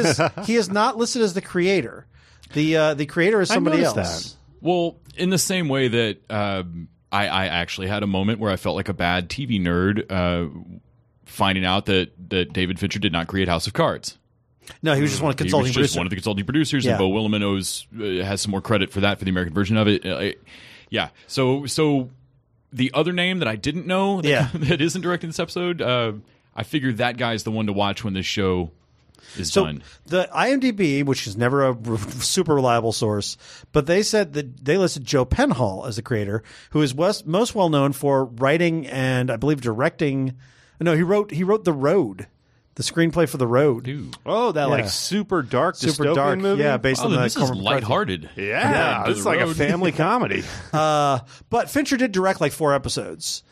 is not listed as the creator. The creator is somebody else. noticed Well, in the same way that I actually had a moment where I felt like a bad TV nerd finding out that David Fincher did not create House of Cards. No, he was just one of the He consulting was just producers. one of the consulting producers, Yeah. and Bo Willimon has some more credit for that for the American version of it. Yeah. So the other name that I didn't know that isn't directing this episode, I figured that guy's the one to watch when this show is So done. the IMDb, which is never a super reliable source, but they said that they listed Joe Penhall as the creator, who is most well known for writing and I believe directing. No, he wrote The Road, the screenplay for The Road. Dude. Oh, that Yeah. like super dark, Super dystopian dark, movie. yeah, based Oh, on the this is Cormac McCarthy. lighthearted. Yeah, To it's the like a road. family comedy. But Fincher did direct like 4 episodes.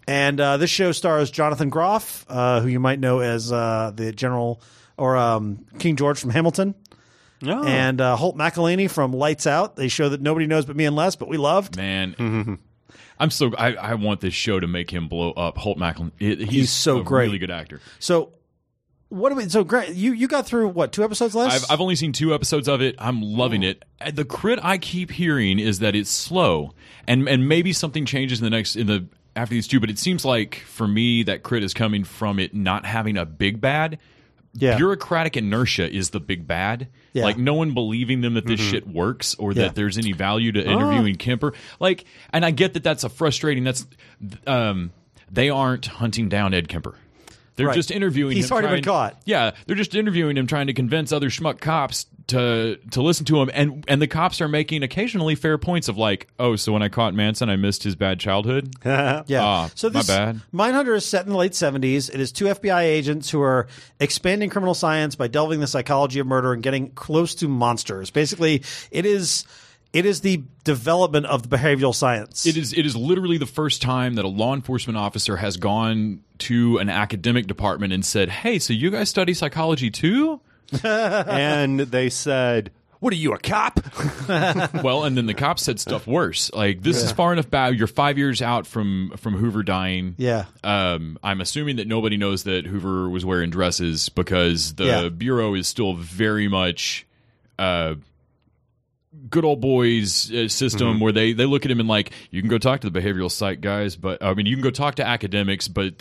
And this show stars Jonathan Groff, who you might know as the General or King George from Hamilton. Oh. And Holt McElhaney from Lights Out. They show that nobody knows but me and Les, but we loved. Man, I want this show to make him blow up. Holt McElhaney, he's so a great. really good actor. So what do we? So great. You got through what 2 episodes, Les? I've only seen 2 episodes of it. I'm loving it. And the crit I keep hearing is that it's slow, and maybe something changes after these 2. But it seems like for me that crit is coming from it not having a big bad. Yeah. Bureaucratic inertia is the big bad. Yeah. Like no one believing them that this shit works or Yeah. that there's any value to interviewing Kemper. Like, and I get that that's a frustrating. They aren't hunting down Ed Kemper. They're Right. just interviewing He's him. already been caught. Yeah, they're just interviewing him, trying to convince other schmuck cops to listen to him, and the cops are making occasionally fair points of like, oh, so when I caught Manson, I missed his bad childhood. Yeah. So my this bad. Mindhunter is set in the late 70s. It is 2 FBI agents who are expanding criminal science by delving the psychology of murder and getting close to monsters. Basically, it is the development of the behavioral science. It is literally the first time that a law enforcement officer has gone to an academic department and said, "Hey, so you guys study psychology too?" And they said, "What are you, a cop?" Well, and then the cops said stuff worse. Like, this is far enough back. You're 5 years out from Hoover dying. Yeah. I'm assuming that nobody knows that Hoover was wearing dresses because the Yeah. Bureau is still very much good old boys system where they look at him and like, you can go talk to the behavioral psych guys, but I mean, you can go talk to academics, but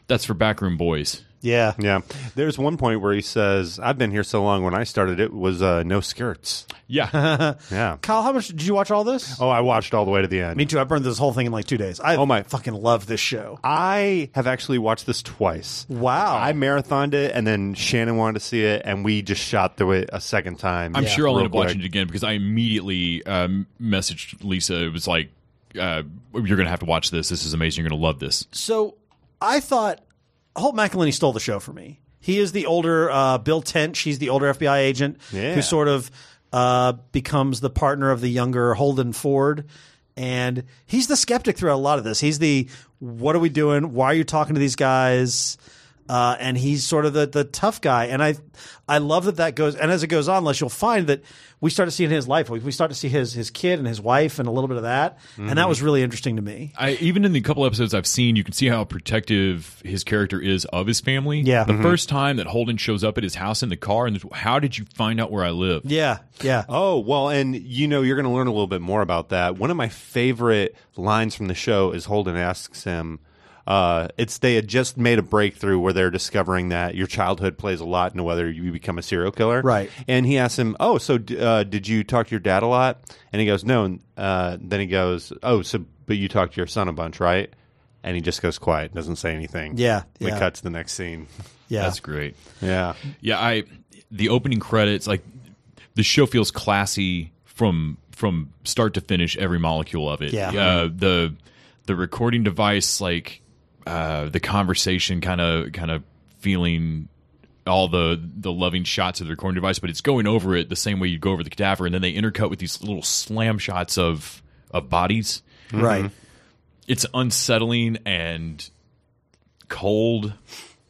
that's for backroom boys. Yeah. Yeah. There's one point where he says, "I've been here so long. When I started, it was no skirts." Yeah. Yeah. Kyle, how much did you watch all this? Oh, I watched all the way to the end. Me too. I burned this whole thing in like 2 days. I my- fucking love this show. I have actually watched this twice. Wow. I marathoned it, and then Shannon wanted to see it, and we just shot through it a second time. I'm sure I'll real end up watching quick. it again because I immediately messaged Lisa. It was like, you're going to have to watch this. This is amazing. You're going to love this. So I thought Holt McElhaney stole the show for me. He is the older Bill Tench. He's the older FBI agent Yeah. who sort of becomes the partner of the younger Holden Ford. And he's the skeptic throughout a lot of this. He's the, what are we doing? Why are you talking to these guys? And he's sort of the tough guy. And I love that goes, and as it goes on, Les, you'll find that we start to see in his life, we start to see his kid and his wife and a little bit of that. And that was really interesting to me. Even in the couple episodes I've seen, you can see how protective his character is of his family. Yeah. The first time that Holden shows up at his house in the car, and how did you find out where I live? Yeah. Yeah. Oh, well, and you're going to learn a little bit more about that. One of my favorite lines from the show is Holden asks him, they had just made a breakthrough where they're discovering that your childhood plays a lot into whether you become a serial killer. Right. And he asks him, "Oh, so did you talk to your dad a lot?" And he goes, "No." And then he goes, "Oh, so but you talked to your son a bunch, right?" And he just goes quiet, doesn't say anything. Yeah, We yeah. cut to the next scene. Yeah. That's great. Yeah. Yeah, the opening credits, like, the show feels classy from start to finish, every molecule of it. Yeah. The recording device, like, the conversation kind of feeling all the loving shots of the recording device, but it's going over it the same way you go over the cadaver, and then they intercut with these little slam shots of bodies. Right. It's unsettling and cold.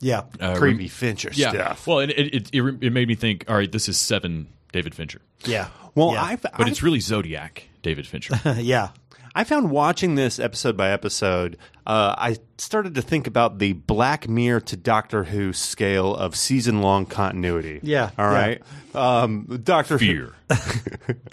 Yeah. Creepy Fincher Yeah. stuff. Well, it made me think, all right, this is 7 David Fincher. Yeah. Well, yeah. But it's really Zodiac David Fincher. Yeah. I found watching this episode by episode, I started to think about the Black Mirror to Doctor Who scale of season-long continuity. Yeah, All right. Doctor Fear.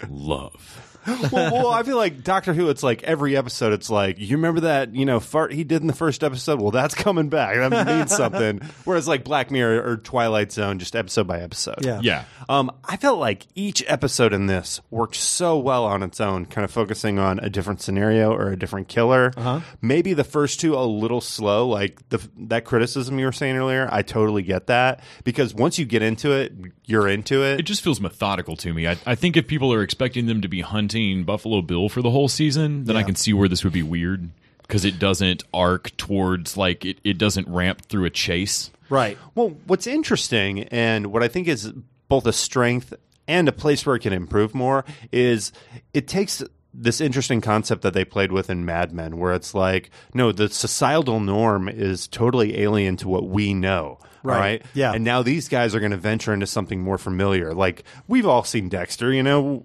Love. well, I feel like Doctor Who, it's like every episode, it's like, you remember that, fart he did in the first episode? Well, that's coming back. That means something. Whereas like Black Mirror or Twilight Zone, just episode by episode. Yeah. Yeah. I felt like each episode in this worked so well on its own, kind of focusing on a different scenario or a different killer. Maybe the first two a little slow, like that criticism you were saying earlier. I totally get that, because once you get into it, you're into it. It just feels methodical to me. I think if people are expecting them to be hunting Buffalo Bill for the whole season, then I can see where this would be weird, because it doesn't arc towards, like, it doesn't ramp through a chase. Right. Well, what's interesting and what I think is both a strength and a place where it can improve more is it takes this interesting concept that they played with in Mad Men, where it's like, no, the societal norm is totally alien to what we know. Right. Yeah. And now these guys are going to venture into something more familiar. Like, we've all seen Dexter,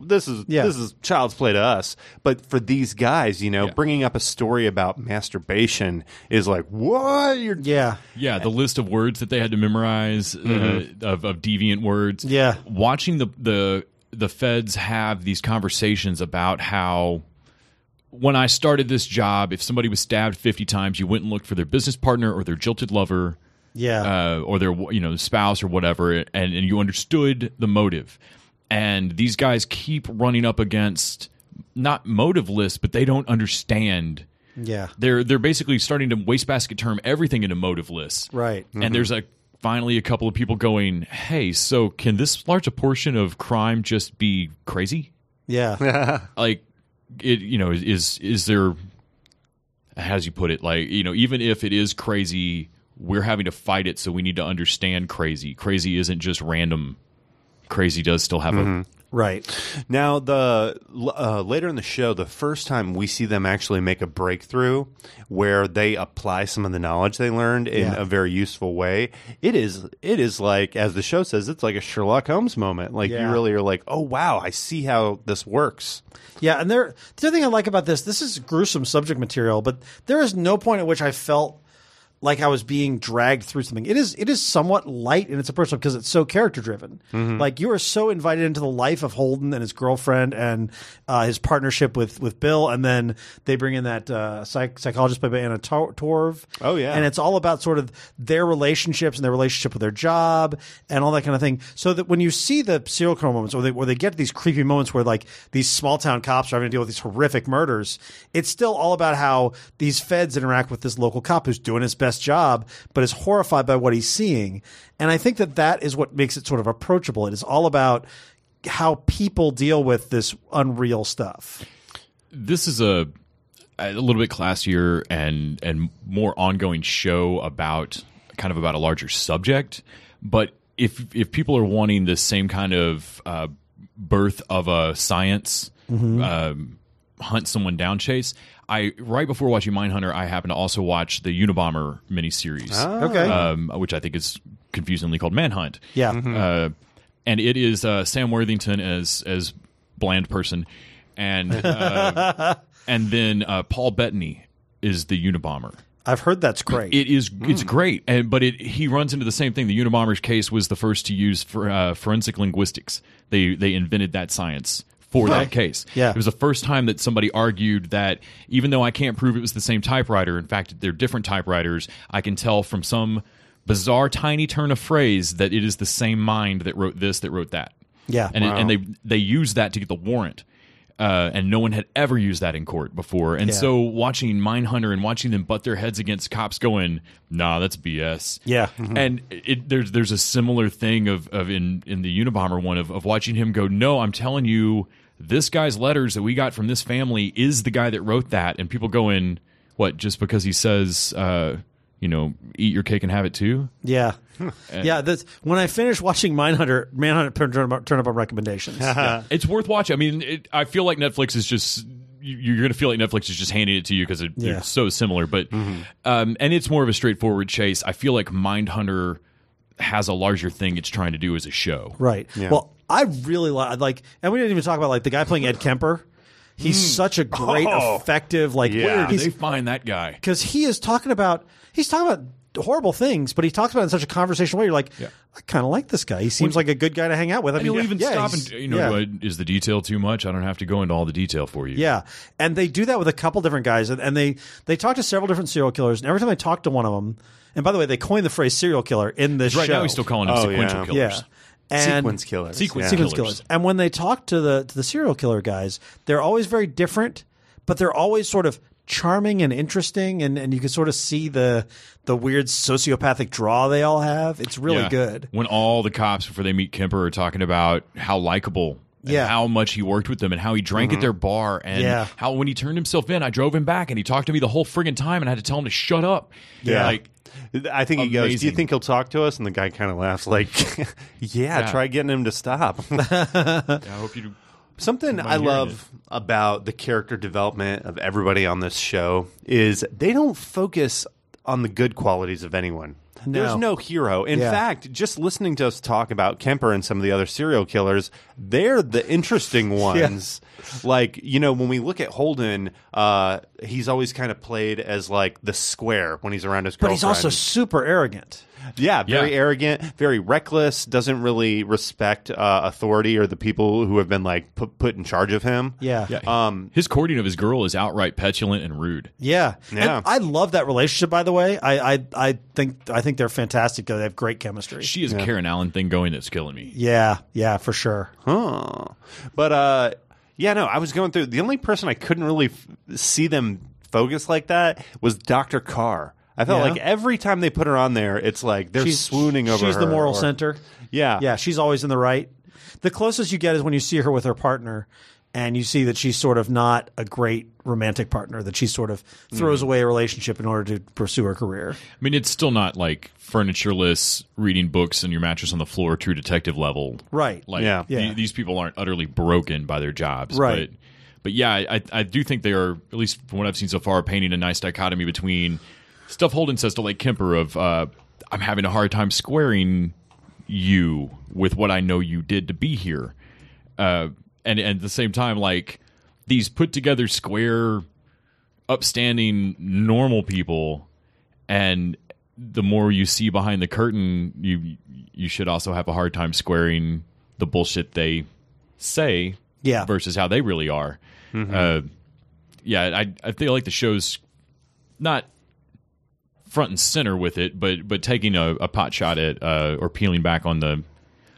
this is child's play to us. But for these guys, bringing up a story about masturbation is like, what? Yeah. Yeah, the list of words that they had to memorize of deviant words. Yeah. Watching the feds have these conversations about how when I started this job, if somebody was stabbed 50 times, you went and looked for their business partner or their jilted lover. Yeah. Or their spouse or whatever, and you understood the motive. And these guys keep running up against not motiveless, but they don't understand. Yeah. They're basically starting to wastebasket term everything into motiveless. Right. And there's finally a couple of people going, hey, so can this large a portion of crime just be crazy? Yeah. Like, is there, how do you put it? Like, even if it is crazy, we're having to fight it, so we need to understand crazy. Crazy isn't just random. Crazy does still have a... Right. Now, later in the show, the first time we see them actually make a breakthrough where they apply some of the knowledge they learned in a very useful way, it is like, as the show says, it's like a Sherlock Holmes moment. Like, you really are like, oh, wow, I see how this works. Yeah, and the other thing I like about this is gruesome subject material, but there is no point at which I felt like I was being dragged through something. It is somewhat light in its approach because it's so character driven. Like, you are so invited into the life of Holden and his girlfriend and his partnership with Bill, and then they bring in that psychologist played by Anna Torv. Oh yeah, and it's all about sort of their relationships and their relationship with their job and all that kind of thing. So that when you see the serial killer moments, where they get these creepy moments where like these small town cops are having to deal with these horrific murders, it's still all about how these feds interact with this local cop who's doing his best job, but is horrified by what he's seeing. And I think that is what makes it sort of approachable. It is all about how people deal with this unreal stuff. This is a little bit classier and more ongoing show about a larger subject. But if people are wanting the same kind of birth of a science, hunt someone down chase, right before watching Mindhunter, I happened to also watch the Unabomber miniseries, which I think is confusingly called Manhunt. Yeah. And it is Sam Worthington as bland person, and and then Paul Bettany is the Unabomber. I've heard that's great. It is. It's great, but he runs into the same thing. The Unabomber's case was the first to use forensic linguistics. They invented that science for that case. Yeah. It was the first time that somebody argued that even though I can't prove it was the same typewriter, in fact, they're different typewriters, I can tell from some bizarre tiny turn of phrase that it is the same mind that wrote this, that wrote that. Yeah. And, and they used that to get the warrant. And no one had ever used that in court before. And so watching Mindhunter and watching them butt their heads against cops going, nah, that's BS. Yeah. And there's a similar thing of in the Unabomber one of watching him go, no, I'm telling you, this guy's letters that we got from this family is the guy that wrote that. And people go in, what, just because he says, eat your cake and have it too? Yeah. Yeah, when I finished watching Manhunter turned up on recommendations. It's worth watching. I mean, I feel like Netflix is just you're going to feel like Netflix is just handing it to you because they're so similar. But and it's more of a straightforward chase. I feel like Mindhunter has a larger thing it's trying to do as a show. Right. Yeah. Well, I really like, and we didn't even talk about like the guy playing Ed Kemper. He's such a great, effective, like. Where did they find that guy? Because he's talking about horrible things, but he talks about it in such a conversational way. You're like, I kind of like this guy. He seems like a good guy to hang out with. I mean, he'll even stop and is the detail too much? I don't have to go into all the detail for you. Yeah, and they do that with a couple different guys, and they talk to several different serial killers. And every time they talk to one of them, and by the way, they coined the phrase serial killer in this show. Right now, he's still calling them sequential killers. Yeah. And sequence killers. Sequence killers. And when they talk to the serial killer guys, they're always very different, but they're always sort of charming and interesting, and you can sort of see the weird sociopathic draw they all have. It's really good. When all the cops, before they meet Kemper, are talking about how likable and how much he worked with them and how he drank at their bar and how when he turned himself in, I drove him back and he talked to me the whole friggin' time and I had to tell him to shut up. Yeah. Like, I think he goes, do you think he'll talk to us? And the guy kind of laughs like, try getting him to stop. I hope you do. Something I love about the character development of everybody on this show is they don't focus on the good qualities of anyone. No. There's no hero. In fact, just listening to us talk about Kemper and some of the other serial killers, they're the interesting ones. Like, when we look at Holden, he's always kind of played as like the square when he's around his girlfriend. But he's also super arrogant. Yeah, very arrogant, very reckless, doesn't really respect authority or the people who have been like put in charge of him. Yeah. His courting of his girl is outright petulant and rude. Yeah. And I love that relationship, by the way. I think they're fantastic. They have great chemistry. She is a Karen Allen thing going that's killing me. Yeah, for sure. Huh. But I was going through, the only person I couldn't really see them focus like that was Dr. Carr. I felt like every time they put her on there, it's like they're swooning over her. She's the moral center. Yeah. Yeah, she's always in the right. The closest you get is when you see her with her partner and you see that she's sort of not a great romantic partner, that she sort of throws away a relationship in order to pursue her career. I mean, it's still not like furnitureless, reading books on your mattress on the floor, True Detective level. Right. Like, these people aren't utterly broken by their jobs. Right. But yeah, I do think they are, at least from what I've seen so far, painting a nice dichotomy between stuff Holden says to Lake Kemper of, I'm having a hard time squaring you with what I know you did to be here. And at the same time, like, these put together square, upstanding, normal people, and the more you see behind the curtain, you should also have a hard time squaring the bullshit they say versus how they really are. I feel like the show's not front and center with it, but taking a pot shot at or peeling back on the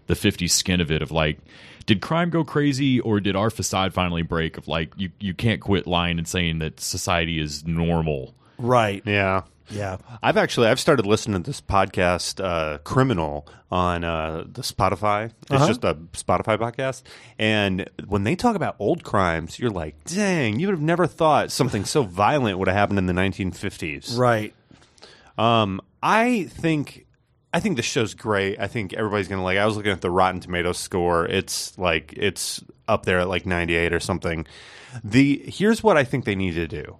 50s skin of it, of like, did crime go crazy or did our facade finally break of like, you can't quit lying and saying that society is normal. Right. Yeah. Yeah. I've started listening to this podcast, Criminal, on the Spotify. It's just a Spotify podcast. And when they talk about old crimes, you're like, dang, you would have never thought something so violent would have happened in the 1950s. Right. I think the show's great. I think everybody's going to like it. I was looking at the Rotten Tomatoes score. It's up there at like 98 or something. Here's what I think they need to do.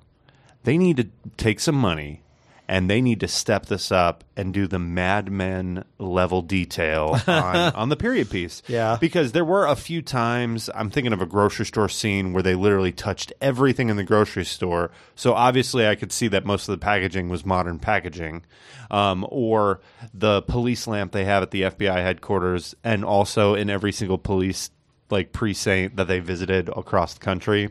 They need to take some money and they need to step this up and do the Mad Men level detail on the period piece. Yeah. Because there were a few times, I'm thinking of a grocery store scene where they literally touched everything in the grocery store. So obviously I could see that most of the packaging was modern packaging. Or the police lamp they have at the FBI headquarters, and also in every single police precinct that they visited across the country.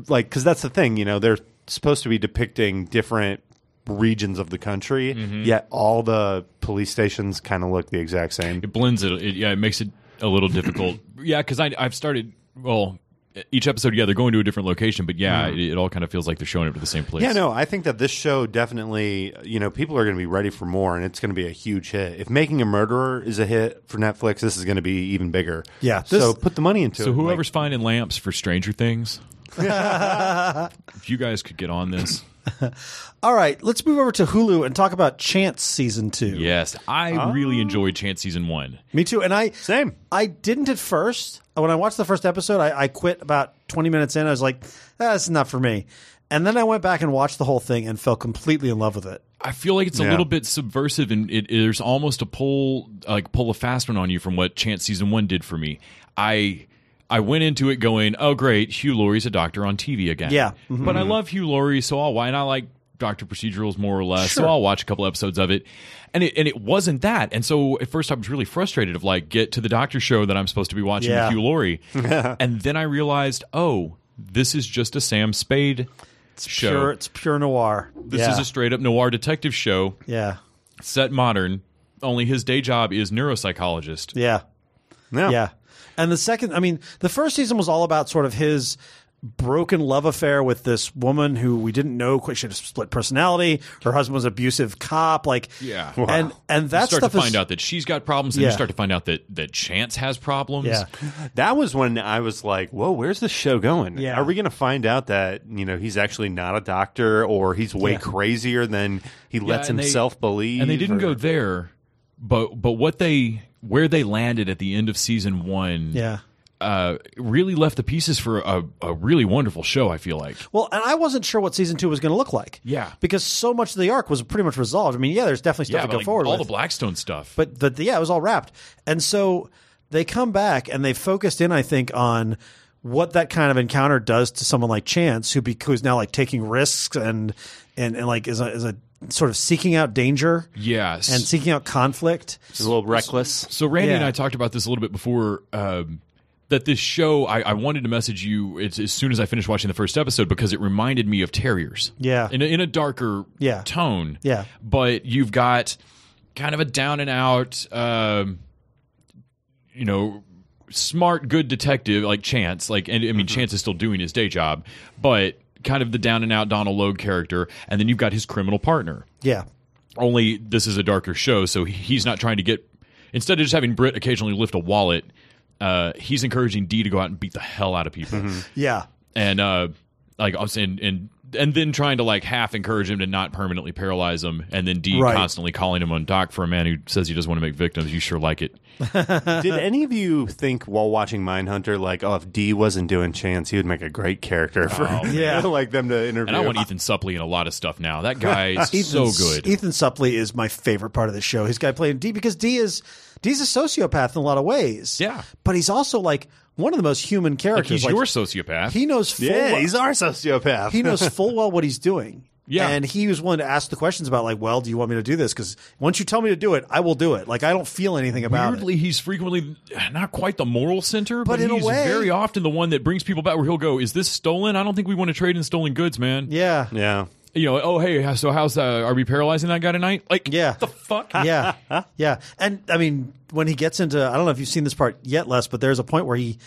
Like, because that's the thing, they're supposed to be depicting different regions of the country, yet all the police stations kind of look the exact same. It blends it. It makes it a little difficult. Yeah, because I've started, each episode, they're going to a different location, but it all kind of feels like they're showing up to the same place. Yeah, no, I think that this show definitely, people are going to be ready for more, and it's going to be a huge hit. If Making a Murderer is a hit for Netflix, this is going to be even bigger. Yeah. So put the money into it. So whoever's finding lamps for Stranger Things, if you guys could get on this. All right, let's move over to Hulu and talk about Chance Season 2. Yes, I really enjoyed Chance Season 1. Me too. And Same. I didn't at first. When I watched the first episode, I quit about 20 minutes in. I was like, that's not for me. And then I went back and watched the whole thing and fell completely in love with it. I feel like it's a little bit subversive, and there's almost a pull a fast one on you from what Chance Season 1 did for me. I went into it going, oh, great, Hugh Laurie's a doctor on TV again. Yeah. But I love Hugh Laurie, so and I like doctor procedurals more or less, Sure. so I'll watch a couple episodes of it. And it wasn't that. And so at first I was really frustrated of get to the doctor show that I'm supposed to be watching with Hugh Laurie. And then I realized, this is just a Sam Spade show. It's pure noir. This is a straight up noir detective show. Yeah. Set modern, only his day job is neuropsychologist. Yeah. Yeah. And the first season was all about sort of his broken love affair with this woman who we didn't know quite. She had a split personality. Her husband was an abusive cop. Like, Yeah. and that You start stuff to find is out that she's got problems, and Yeah. you start to find out that Chance has problems. yeah. That was when I was like, whoa, where's this show going? Yeah. Are we going to find out that, he's actually not a doctor, or he's way Yeah. crazier than he lets and they- himself believe? And they didn't or- go there, but where they landed at the end of season 1 Yeah. really left the pieces for a really wonderful show, I feel like. Well, and I wasn't sure what season 2 was going to look like. Yeah. Because so much of the arc was pretty much resolved. I mean, yeah, there's definitely stuff to but go like, forward all with. the Blackstone stuff. But yeah, it was all wrapped. And so they come back and they focused in, I think, on what that kind of encounter does to someone like Chance, who's now like taking risks and like is a sort of seeking out danger yes. and seeking out conflict. It's a little reckless. So Randy and Yeah. I talked about this a little bit before. That this show, I wanted to message you as soon as I finished watching the first episode, because it reminded me of Terriers. Yeah. In a darker Yeah. tone. Yeah. But you've got kind of a down and out, smart, good detective like Chance. Like, and I mean, Chance is still doing his day job, but kind of the down and out Donald Logue character. And then you've got his criminal partner. Yeah. Only this is a darker show, so he's not trying to get. Instead of just having Britt occasionally lift a wallet, he's encouraging Dee to go out and beat the hell out of people, Yeah. and like us and then trying to like half encourage him to not permanently paralyze him, and then Dee Right. constantly calling him on Doc for a man who says he doesn't want to make victims. You sure like it? Did any of you think while watching Mindhunter, like, oh, if Dee wasn't doing Chance, he would make a great character for Yeah. like them to interview? And I want Ethan Suplee in a lot of stuff now. That guy is so good. Ethan Suplee is my favorite part of the show. His guy playing D, because Dee's a sociopath in a lot of ways. Yeah. But he's also like one of the most human Like characters. he's your sociopath. He knows full Yeah, well, he's our sociopath. he knows full well what he's doing. Yeah. And he was willing to ask the questions about, like, well, do you want me to do this? Because once you tell me to do it, I will do it. Like, I don't feel anything about Weirdly, it. he's frequently not quite the moral center, but in a he's way- very often the one that brings people back where he'll go, is this stolen? I don't think we want to trade in stolen goods, man. Yeah. Yeah. Oh, hey, so how's are we paralyzing that guy tonight? Like, Yeah. what the fuck? Yeah. Yeah. And, I mean, when he gets into, I don't know if you've seen this part yet, Les, but there's a point where he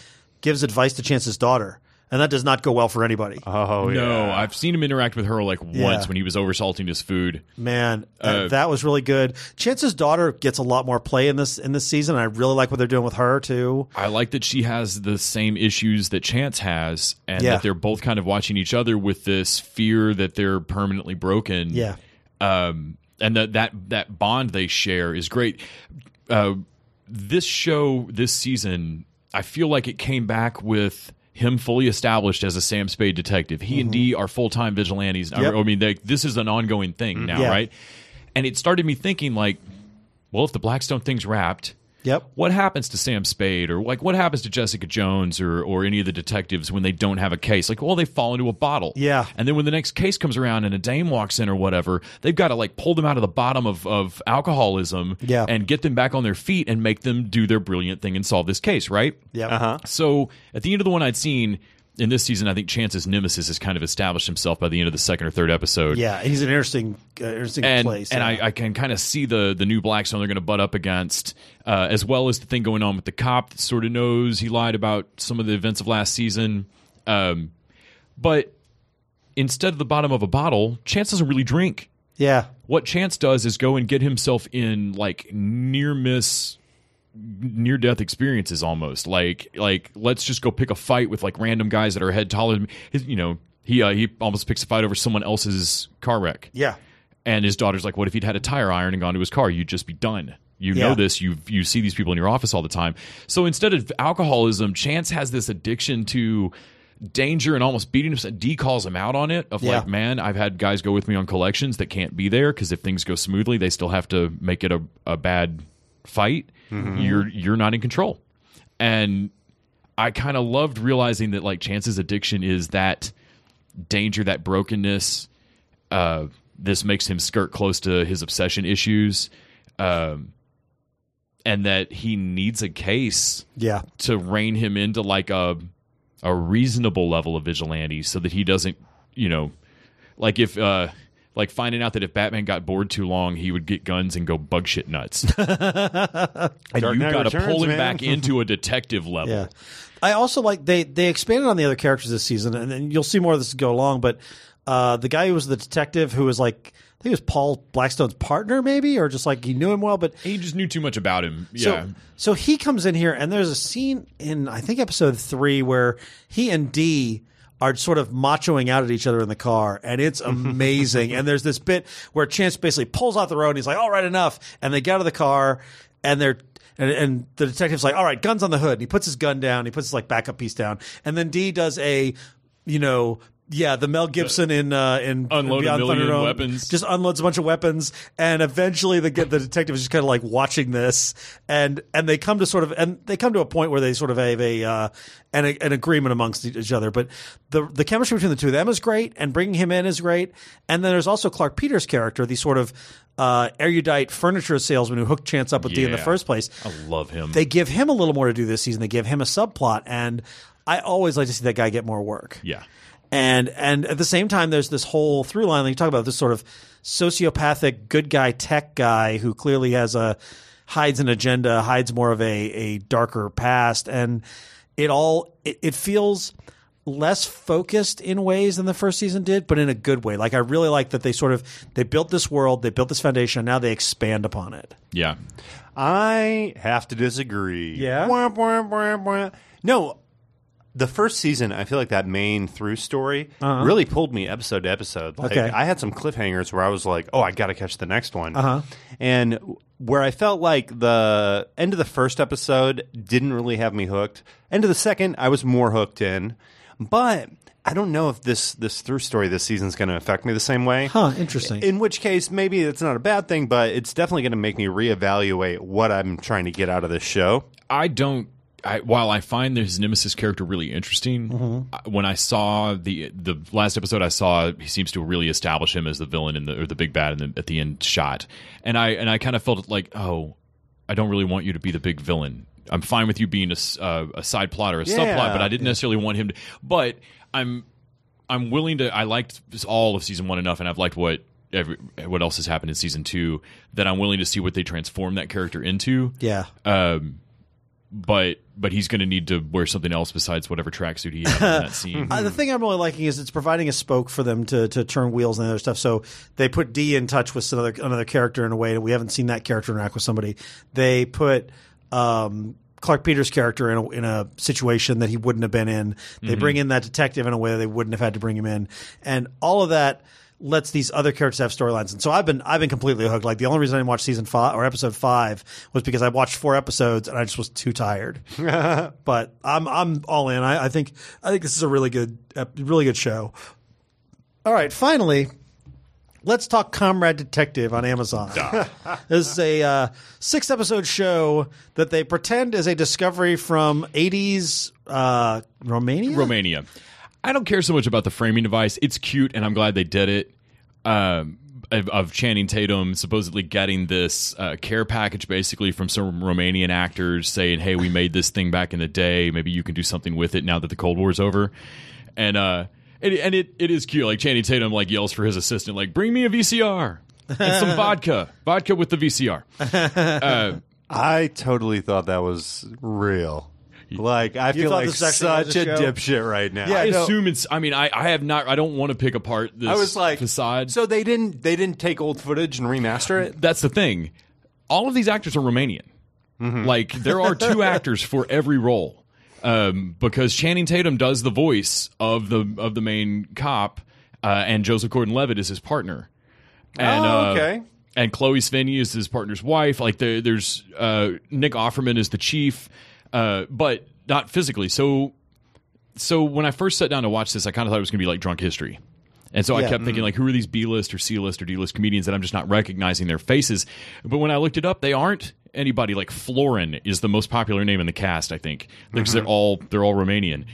gives advice to Chance's daughter. And that does not go well for anybody. Oh, yeah. No, I've seen him interact with her like once Yeah. when he was oversalting his food. Man, that was really good. Chance's daughter gets a lot more play in this season. I really like what they're doing with her too. I like that she has the same issues that Chance has, and Yeah. that they're both kind of watching each other with this fear that they're permanently broken. Yeah. And that bond they share is great. This show, this season, I feel like it came back with him fully established as a Sam Spade detective. He and Dee are full-time vigilantes. Yep. I mean, this is an ongoing thing now, Yeah. right? And it started me thinking, like, well, if the Blackstone thing's wrapped, Yep. what happens to Sam Spade, or like what happens to Jessica Jones, or any of the detectives when they don't have a case? Like, well, they fall into a bottle. Yeah. And then when the next case comes around and a dame walks in or whatever, they've got to like pull them out of the bottom of alcoholism Yeah. and get them back on their feet and make them do their brilliant thing and solve this case, right? Yep. Uh-huh. So at the end of the one I'd seen in this season, I think Chance's nemesis has kind of established himself by the end of the second or third episode. Yeah, he's an interesting place. And yeah. I can kind of see the new Blackstone they're going to butt up against, as well as the thing going on with the cop that sort of knows he lied about some of the events of last season. But instead of the bottom of a bottle, Chance doesn't really drink. Yeah. What Chance does is go and get himself in like near-death experiences almost. Like let's just go pick a fight with like random guys that are a head taller than me. He almost picks a fight over someone else's car wreck. Yeah. And his daughter's like, what if he'd had a tire iron and gone to his car? You'd just be done. You Yeah. know this. You see these people in your office all the time. So instead of alcoholism, Chance has this addiction to danger and almost beating himself. Dee calls him out on it of Yeah. like, man, I've had guys go with me on collections that can't be there because if things go smoothly, they still have to make it a bad fight. You're not in control. And I kind of loved realizing that like Chance's addiction is that danger, that brokenness. This makes him skirt close to his obsession issues, and that he needs a case Yeah. to rein him into like a reasonable level of vigilante, so that he doesn't, like if like finding out that if Batman got bored too long, he would get guns and go bug shit nuts. And Dark you Knight got to Returns, pull him man. back into a detective level. Yeah. I also like they expanded on the other characters this season, and you'll see more of this as go along. But the guy who was the detective, who was like, I think it was Paul Blackstone's partner, maybe, or just like he knew him well. But He just knew too much about him. Yeah. so he comes in here, and there's a scene in I think episode 3 where he and Dee are sort of machoing out at each other in the car, and it's amazing. And there's this bit where Chance basically pulls off the road, and he's like, "All right, enough," and they get out of the car, and they're. And the detective's like, all right, guns on the hood. And he puts his gun down. He puts his like backup piece down. And then Dee does the Mel Gibson in Unload Beyond a million Thunderdome, weapons. just unloads a bunch of weapons. And eventually the detective is just kind of like watching this. And they come to a point where they sort of have an agreement amongst each other. But the chemistry between the two of them is great. And bringing him in is great. And then there's also Clark Peters' character, the sort of erudite furniture salesman who hooked Chance up with Dee in the first place. I love him. They give him a little more to do this season. They give him a subplot, and I always like to see that guy get more work. Yeah. And at the same time, there's this whole through line that you talk about, this sort of sociopathic good guy tech guy who clearly hides an agenda, hides more of a darker past, and it feels less focused in ways than the first season did, but in a good way. Like I really like that they built this world, they built this foundation, and now they expand upon it. Yeah. I have to disagree. Yeah? Wah, wah, wah, wah. No, the first season, I feel like that main through story really pulled me episode to episode. Like, Okay. I had some cliffhangers where I was like, oh, I got to catch the next one. And where I felt like the end of the first episode didn't really have me hooked. End of the second, I was more hooked in. But I don't know if this through story this season is going to affect me the same way. Huh, interesting. In which case, maybe it's not a bad thing, but it's definitely going to make me reevaluate what I'm trying to get out of this show. While I find his Nemesis character really interesting, when I saw the last episode I saw, he seems to really establish him as the villain or the big bad at the end shot, and I kind of felt like, oh, I don't really want you to be the big villain. I'm fine with you being a side plot or a subplot, but I didn't necessarily want him to. But I'm willing to. I liked all of season 1 enough, and I've liked what else has happened in season 2 that I'm willing to see what they transform that character into. Yeah. But he's going to need to wear something else besides whatever tracksuit he had in that scene. The thing I'm really liking is it's providing a spoke for them to turn wheels and other stuff. So they put Dee in touch with another character in a way that we haven't seen that character interact with somebody. They put Clark Peters' character in a situation that he wouldn't have been in. They bring in that detective in a way that they wouldn't have had to bring him in, and all of that lets these other characters have storylines. And so I've been completely hooked. Like the only reason I didn't watch season 5 or episode 5 was because I watched 4 episodes and I just was too tired. But I'm all in. I think this is a really good show. All right, finally, let's talk Comrade Detective on Amazon. This is a 6-episode show that they pretend is a discovery from 80s Romania. I don't care so much about the framing device. It's cute, and I'm glad they did it. Of Channing Tatum supposedly getting this care package basically from some Romanian actors saying, hey, we made this thing back in the day. Maybe you can do something with it now that the Cold War's over. And it is cute. Like Channing Tatum like yells for his assistant, like, bring me a VCR and some vodka with the VCR. I totally thought that was real. Like, I feel like such a dipshit right now. Yeah, I assume it's. I mean, I have not. I don't want to pick apart this I was like, facade. So they didn't take old footage and remaster it? That's the thing. All of these actors are Romanian. Like, there are 2 actors for every role. Because Channing Tatum does the voice of the main cop, and Joseph Gordon-Levitt is his partner. And, okay. And Chloe Sevigny is his partner's wife. Like, there's Nick Offerman is the chief. But not physically. So when I first sat down to watch this, I kind of thought it was going to be like Drunk History. And so I kept thinking, like, who are these B-list or C-list or D-list comedians that I'm just not recognizing their faces? But when I looked it up, they aren't anybody. Like, Florin is the most popular name in the cast, I think, because they're all Romanian.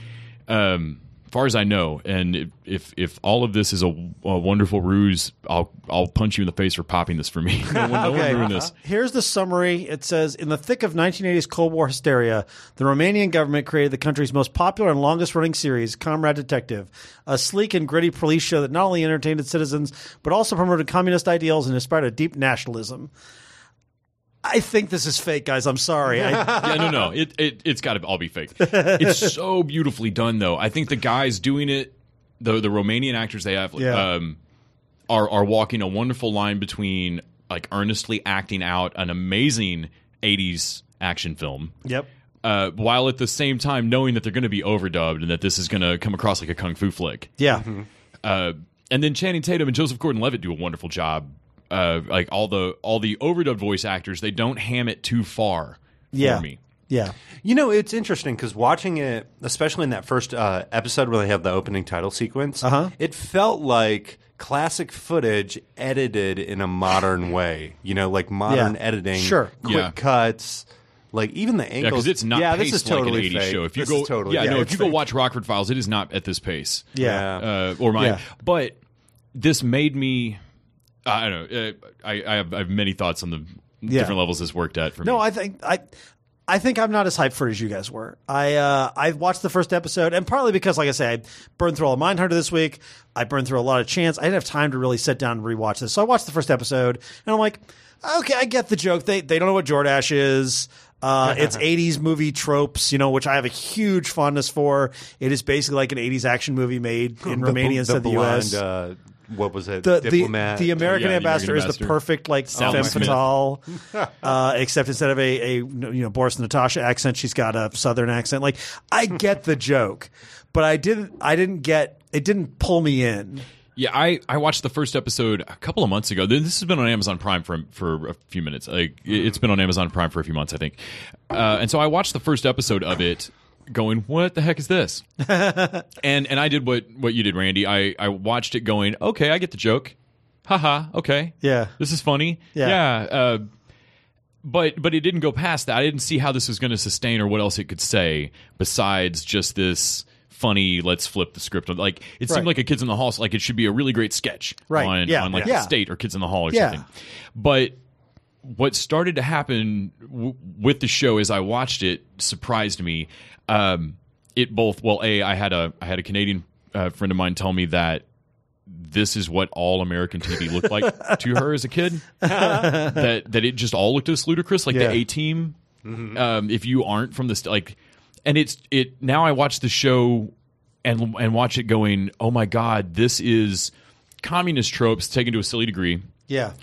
far as I know, and if all of this is a wonderful ruse, I'll punch you in the face for popping this for me. No one ruined this. Here's the summary. It says, in the thick of 1980s Cold War hysteria, the Romanian government created the country's most popular and longest-running series, Comrade Detective, a sleek and gritty police show that not only entertained its citizens, but also promoted communist ideals and inspired a deep nationalism. I think this is fake, guys. I'm sorry. No. It's got to all be fake. It's so beautifully done, though. I think the guys doing it, the Romanian actors they have, are walking a wonderful line between like earnestly acting out an amazing 80s action film. Yep. While at the same time knowing that they're going to be overdubbed and that this is going to come across like a kung fu flick. Yeah. Mm-hmm. And then Channing Tatum and Joseph Gordon-Levitt do a wonderful job. Like all the overdubbed voice actors, they don't ham it too far for me. Yeah. You know, it's interesting because watching it, especially in that first episode where they have the opening title sequence, it felt like classic footage edited in a modern way. You know, like modern editing, quick cuts. Like even the angles, because it's not paced this is totally like an 80s fake. show. If you this go, is totally if you go watch Rockford Files, it is not at this pace. Or mine. Yeah. But this made me. I don't know. I have many thoughts on the different levels this worked at for me. No, I think I'm not as hyped for it as you guys were. I watched the first episode, and partly because, like I say, I burned through all of Mindhunter this week. I burned through a lot of Chance. I didn't have time to really sit down and rewatch this. So I watched the first episode, and I'm like, okay, I get the joke. They don't know what Jordache is. It's 80s movie tropes, which I have a huge fondness for. It is basically like an 80s action movie made in Romania instead of the U.S. What was it? Diplomat. The American ambassador is the perfect femme Smith. fatale, except instead of a Boris and Natasha accent, she's got a Southern accent. Like, I get the joke, but I didn't get it. Didn't pull me in. Yeah, I watched the first episode a couple of months ago. This has been on Amazon Prime for a few minutes. It's been on Amazon Prime for a few months, I think. And so I watched the first episode of it, going, what the heck is this? and I did what you did, Randy. I watched it going, okay, I get the joke. Haha, okay. Yeah. This is funny. Yeah. But it didn't go past that. I didn't see how this was going to sustain or what else it could say besides just this funny, let's flip the script. Like, it seemed like a Kids in the Hall, like it should be a really great sketch on the State or Kids in the Hall or something. But what started to happen with the show as I watched it surprised me. It both, I had a Canadian friend of mine tell me that this is what all American TV looked like to her as a kid. that it just all looked as ludicrous, like the A-Team. Mm-hmm. If you aren't from the and it now I watch the show and watch it going, oh my God, this is communist tropes taken to a silly degree. Yeah.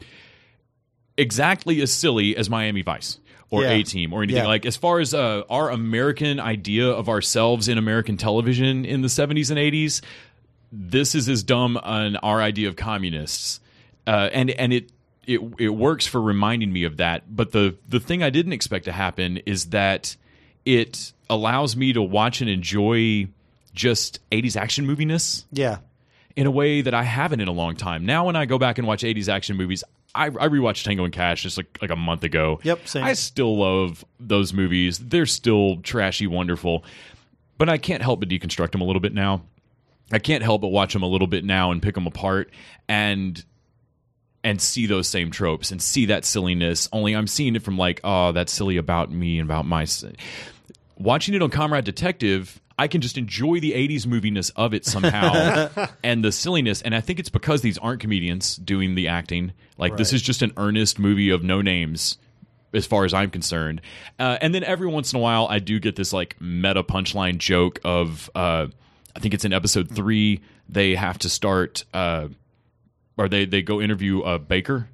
Exactly as silly as Miami Vice or A-Team or anything. Like, as far as our American idea of ourselves in American television in the 70s and 80s, this is as dumb on our idea of communists. And it works for reminding me of that. But the thing I didn't expect to happen is that it allows me to watch and enjoy just 80s action moviness. Yeah. In a way that I haven't in a long time. Now when I go back and watch 80s action movies, I rewatched Tango and Cash just like a month ago. Yep, same. I still love those movies. They're still trashy, wonderful. But I can't help but deconstruct them a little bit now. I can't help but watch them a little bit now and pick them apart and see those same tropes and see that silliness. Only I'm seeing it from like, oh, that's silly about me and about my... Watching it on Comrade Detective, I can just enjoy the 80s moviness of it somehow and the silliness. And I think it's because these aren't comedians doing the acting. Like, this is just an earnest movie of no names as far as I'm concerned. And then every once in a while, I do get this like meta punchline joke of, I think it's in episode 3, they have to start, or they go interview a baker,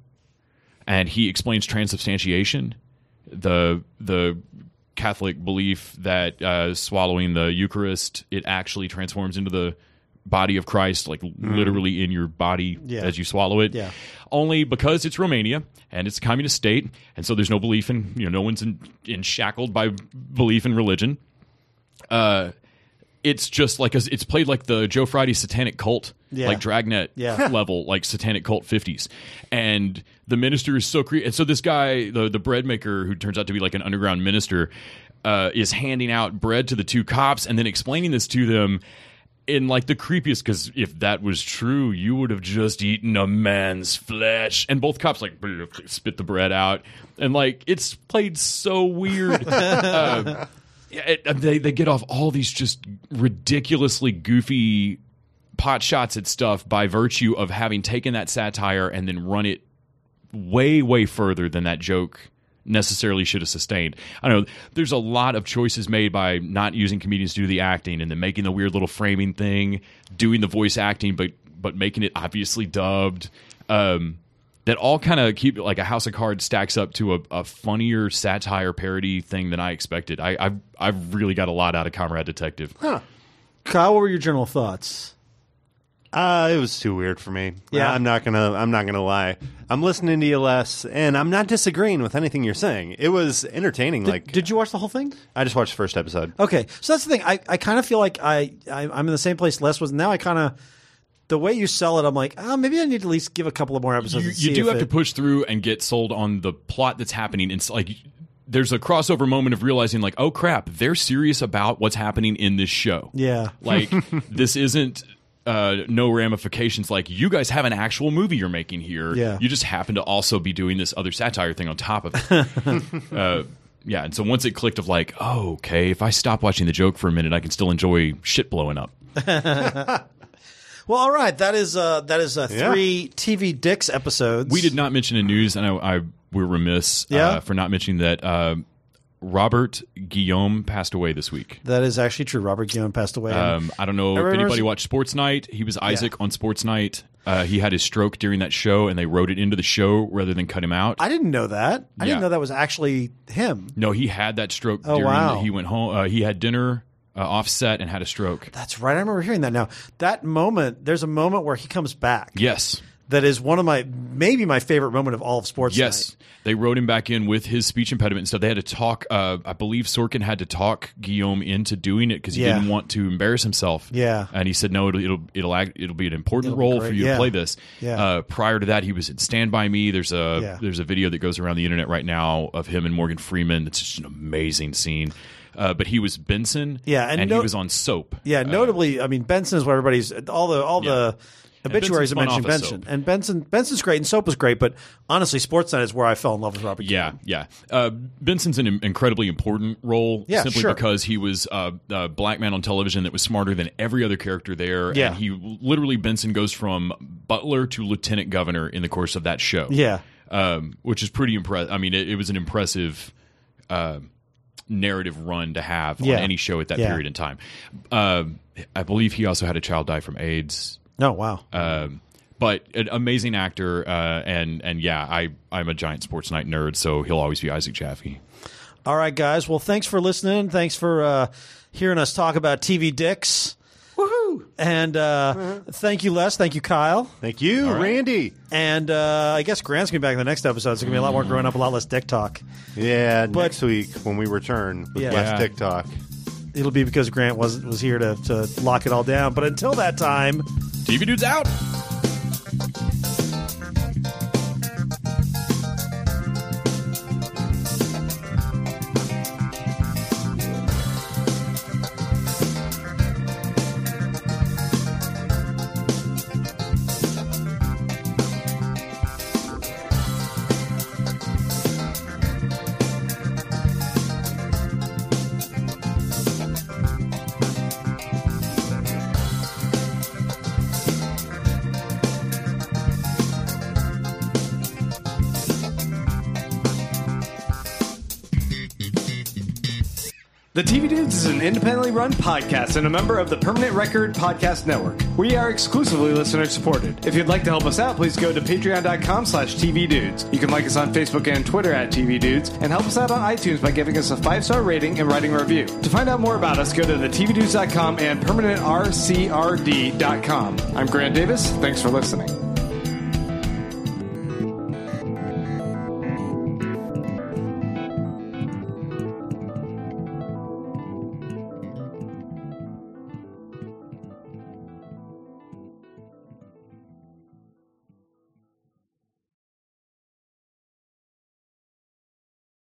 and he explains transubstantiation, the Catholic belief that swallowing the Eucharist, it actually transforms into the body of Christ, like literally in your body as you swallow it. Yeah. Only because it's Romania and it's a communist state, and so there's no belief in, no one's shackled by belief in religion. It's just like it's played like the Joe Friday Satanic Cult, like Dragnet level, like Satanic Cult 50s. And the minister is so creative. And so this guy, the bread maker, who turns out to be like an underground minister, is handing out bread to the two cops and then explaining this to them. in like the creepiest, because if that was true, you would have just eaten a man's flesh. And both cops like spit the bread out, and like it's played so weird. They get off all these just ridiculously goofy pot shots at stuff by virtue of having taken that satire and then run it way, way further than that joke necessarily should have sustained. I don't know. There's a lot of choices made by not using comedians to do the acting, and then making the weird little framing thing, doing the voice acting, but making it obviously dubbed. That all kind of keep like a House of Cards stacks up to a funnier satire parody thing than I expected. I've really got a lot out of Comrade Detective. Huh. Kyle, what were your general thoughts? It was too weird for me. Yeah. I'm not gonna lie. I'm listening to you less, and I'm not disagreeing with anything you're saying. It was entertaining. Did you watch the whole thing? I just watched the first episode. Okay, so that's the thing. I kind of feel like I'm in the same place Les was. Now I kind of, the way you sell it, I'm like, maybe I need to at least give a couple of more episodes. You do have to push through and get sold on the plot that's happening. It's like there's a crossover moment of realizing, like, oh crap, they're serious about what's happening in this show. Yeah, like this isn't. No ramifications. Like, you guys have an actual movie you're making here. Yeah. You just happen to also be doing this other satire thing on top of it. Yeah, and so once it clicked of like, oh, okay, if I stop watching the joke for a minute, I can still enjoy shit blowing up. Well, all right. That is 3 TV Dicks episodes. We did not mention in news, and we're remiss for not mentioning that Robert Guillaume passed away this week. That is actually true. Robert Guillaume passed away. I don't know if anybody watched Sports Night. He was Isaac on Sports Night. He had his stroke during that show, and they wrote it into the show rather than cut him out. I didn't know that. I didn't know that was actually him. No, he had that stroke. He went home. He had dinner off set and had a stroke. That's right. I remember hearing that now. That moment, there's a moment where he comes back. Yes. That is one of maybe my favorite moment of all of Sports Yes. Night. They wrote him back in with his speech impediment and stuff. They had to talk. I believe Sorkin had to talk Guillaume into doing it because he didn't want to embarrass himself. Yeah. And he said, no, it'll be an important role for you to play this. Yeah. Prior to that, he was in Stand By Me. There's a video that goes around the internet right now of him and Morgan Freeman. It's just an amazing scene. But he was Benson. Yeah. And he was on Soap. Yeah. Notably, I mean, Benson is what everybody's all the obituaries are mentioning Benson. And Benson's great, and Soap was great, but honestly, Sports Night is where I fell in love with Robert Guillaume. Yeah. Benson's an incredibly important role simply because he was a black man on television that was smarter than every other character there. Yeah. And he literally, Benson goes from butler to lieutenant governor in the course of that show. Yeah. Which is pretty impressive. I mean, it was an impressive narrative run to have on any show at that period in time. I believe he also had a child die from AIDS. Oh, wow. But an amazing actor, and I'm a giant Sports Night nerd, so he'll always be Isaac Jaffe. All right, guys. Well, thanks for listening. Thanks for hearing us talk about TV Dicks. Woohoo! And thank you, Les. Thank you, Kyle. Thank you, Randy. And I guess Grant's going to be back in the next episode, so it's going to be a lot more growing up, a lot less dick talk. Yeah, next week when we return with less dick talk. It'll be because Grant was here to lock it all down. But until that time... TV Dudes out! The TV Dudes is an independently run podcast and a member of the Permanent Record Podcast Network. We are exclusively listener supported. If you'd like to help us out, please go to patreon.com/tvdudes. You can like us on Facebook and Twitter at TV Dudes, and help us out on iTunes by giving us a 5-star rating and writing a review. To find out more about us, go to thetvdudes.com and permanentrcrd.com. I'm Grant Davis. Thanks for listening.